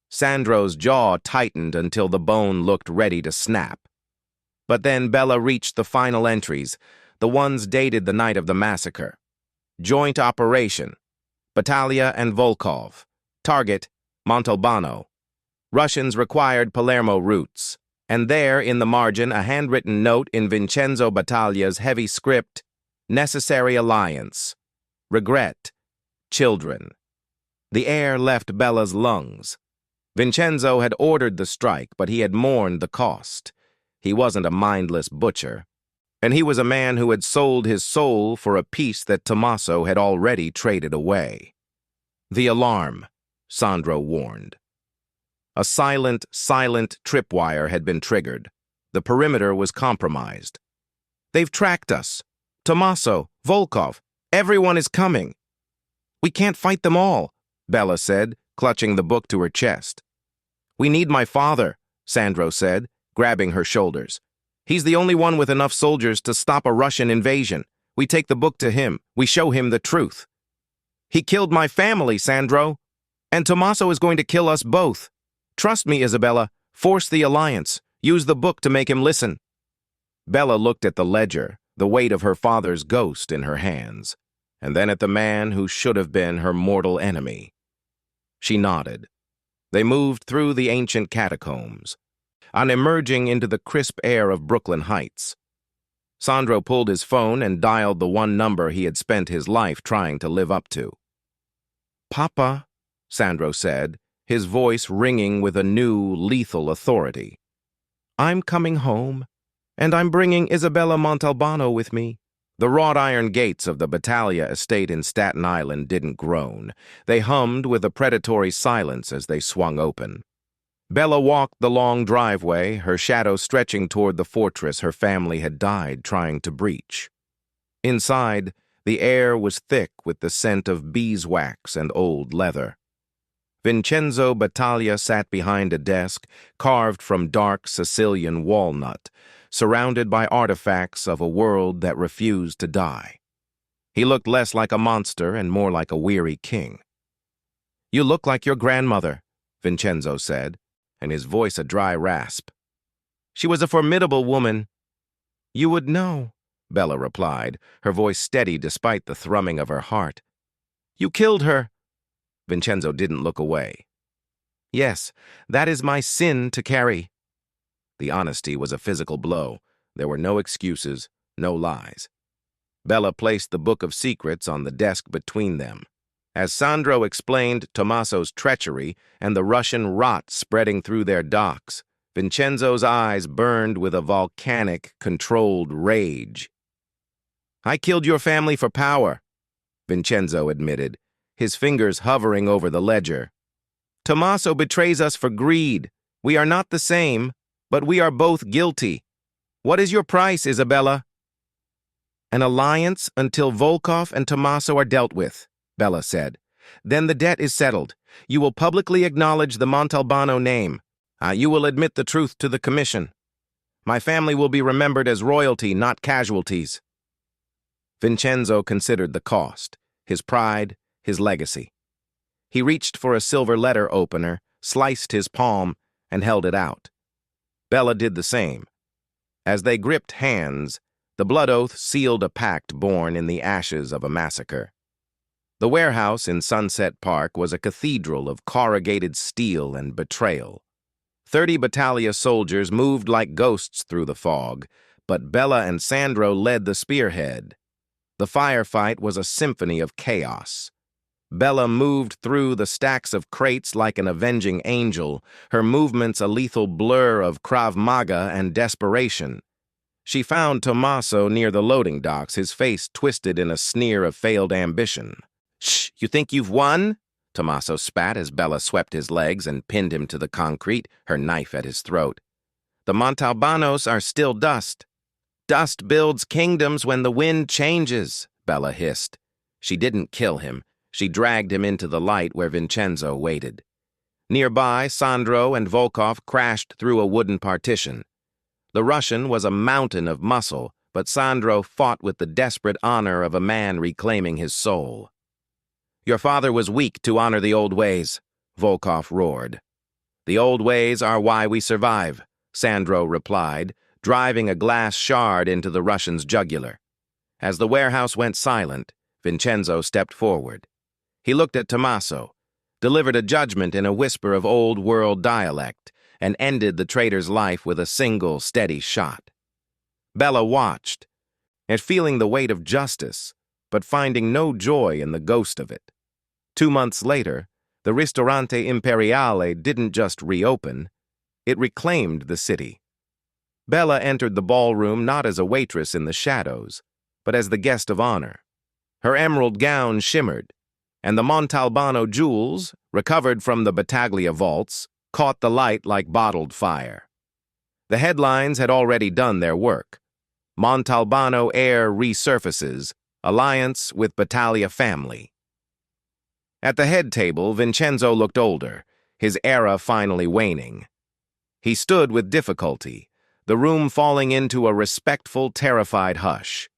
Sandro's jaw tightened until the bone looked ready to snap. But then Bella reached the final entries, the ones dated the night of the massacre. Joint operation. Battaglia and Volkov. Target, Montalbano. Russians required Palermo routes. And there, in the margin, a handwritten note in Vincenzo Battaglia's heavy script, "Necessary alliance. Regret. Children." The air left Bella's lungs. Vincenzo had ordered the strike, but he had mourned the cost. He wasn't a mindless butcher. And he was a man who had sold his soul for a peace that Tommaso had already traded away. The alarm. Sandro warned. A silent tripwire had been triggered. The perimeter was compromised. They've tracked us. Tommaso, Volkov, everyone is coming. We can't fight them all, Bella said, clutching the book to her chest. We need my father, Sandro said, grabbing her shoulders. He's the only one with enough soldiers to stop a Russian invasion. We take the book to him. We show him the truth. He killed my family, Sandro. And Tommaso is going to kill us both. Trust me, Isabella. Force the alliance. Use the book to make him listen. Bella looked at the ledger, the weight of her father's ghost in her hands, and then at the man who should have been her mortal enemy. She nodded. They moved through the ancient catacombs, on emerging into the crisp air of Brooklyn Heights. Sandro pulled his phone and dialed the one number he had spent his life trying to live up to. Papa, Sandro said, his voice ringing with a new, lethal authority. I'm coming home, and I'm bringing Isabella Montalbano with me. The wrought iron gates of the Battaglia estate in Staten Island didn't groan. They hummed with a predatory silence as they swung open. Bella walked the long driveway, her shadow stretching toward the fortress her family had died trying to breach. Inside, the air was thick with the scent of beeswax and old leather. Vincenzo Battaglia sat behind a desk carved from dark Sicilian walnut, surrounded by artifacts of a world that refused to die. He looked less like a monster and more like a weary king. You look like your grandmother, Vincenzo said, and his voice a dry rasp. She was a formidable woman. You would know, Bella replied, her voice steady despite the thrumming of her heart. You killed her. Vincenzo didn't look away. Yes, that is my sin to carry. The honesty was a physical blow. There were no excuses, no lies. Bella placed the Book of Secrets on the desk between them. As Sandro explained Tommaso's treachery and the Russian rot spreading through their docks, Vincenzo's eyes burned with a volcanic, controlled rage. I killed your family for power, Vincenzo admitted, his fingers hovering over the ledger. Tommaso betrays us for greed. We are not the same, but we are both guilty. What is your price, Isabella? An alliance until Volkov and Tommaso are dealt with, Bella said. Then the debt is settled. You will publicly acknowledge the Montalbano name. You will admit the truth to the commission. My family will be remembered as royalty, not casualties. Vincenzo considered the cost, his pride, his legacy. He reached for a silver letter opener, sliced his palm, and held it out. Bella did the same. As they gripped hands, the blood oath sealed a pact born in the ashes of a massacre. The warehouse in Sunset Park was a cathedral of corrugated steel and betrayal. 30 Battaglia soldiers moved like ghosts through the fog, but Bella and Sandro led the spearhead. The firefight was a symphony of chaos. Bella moved through the stacks of crates like an avenging angel, her movements a lethal blur of Krav Maga and desperation. She found Tommaso near the loading docks, his face twisted in a sneer of failed ambition. Shh, you think you've won? Tommaso spat as Bella swept his legs and pinned him to the concrete, her knife at his throat. The Montalbanos are still dust. Dust builds kingdoms when the wind changes, Bella hissed. She didn't kill him. She dragged him into the light where Vincenzo waited. Nearby, Sandro and Volkov crashed through a wooden partition. The Russian was a mountain of muscle, but Sandro fought with the desperate honor of a man reclaiming his soul. Your father was weak to honor the old ways, Volkov roared. The old ways are why we survive, Sandro replied, driving a glass shard into the Russian's jugular. As the warehouse went silent, Vincenzo stepped forward. He looked at Tommaso, delivered a judgment in a whisper of old-world dialect, and ended the traitor's life with a single, steady shot. Bella watched, and feeling the weight of justice, but finding no joy in the ghost of it. 2 months later, the Ristorante Imperiale didn't just reopen, it reclaimed the city. Bella entered the ballroom not as a waitress in the shadows, but as the guest of honor. Her emerald gown shimmered, and the Montalbano jewels, recovered from the Battaglia vaults, caught the light like bottled fire. The headlines had already done their work. Montalbano heir resurfaces, alliance with Battaglia family. At the head table, Vincenzo looked older, his era finally waning. He stood with difficulty, the room falling into a respectful, terrified hush.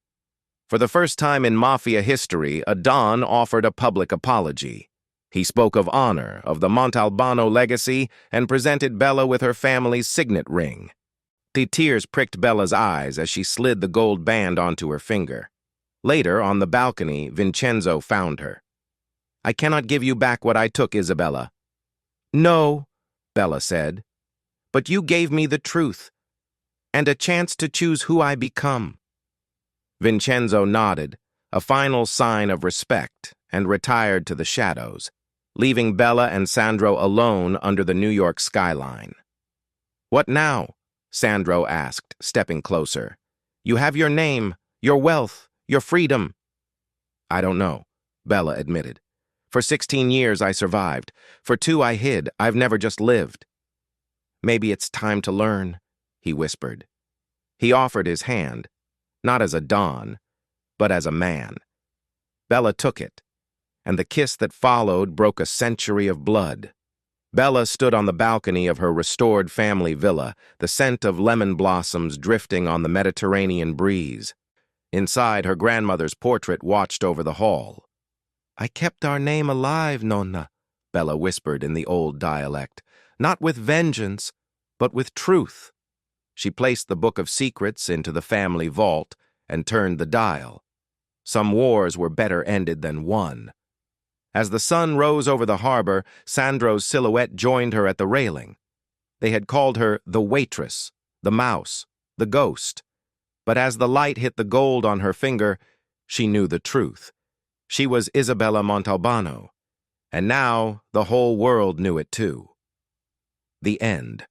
For the first time in Mafia history, a Don offered a public apology. He spoke of honor, of the Montalbano legacy, and presented Bella with her family's signet ring. The tears pricked Bella's eyes as she slid the gold band onto her finger. Later, on the balcony, Vincenzo found her. "I cannot give you back what I took, Isabella." "No," Bella said, "but you gave me the truth, and a chance to choose who I become." Vincenzo nodded, a final sign of respect, and retired to the shadows, leaving Bella and Sandro alone under the New York skyline. "What now?" Sandro asked, stepping closer. "You have your name, your wealth, your freedom." "I don't know," Bella admitted. "For 16 years I survived. For 2 I hid. I've never just lived." "Maybe it's time to learn," he whispered. He offered his hand, not as a Don, but as a man. Bella took it, and the kiss that followed broke a century of blood. Bella stood on the balcony of her restored family villa, the scent of lemon blossoms drifting on the Mediterranean breeze. Inside, her grandmother's portrait watched over the hall. "I kept our name alive, Nonna," Bella whispered in the old dialect, "not with vengeance, but with truth." She placed the Book of Secrets into the family vault and turned the dial. Some wars were better ended than won. As the sun rose over the harbor, Sandro's silhouette joined her at the railing. They had called her the waitress, the mouse, the ghost. But as the light hit the gold on her finger, she knew the truth. She was Isabella Montalbano, and now the whole world knew it too. The end.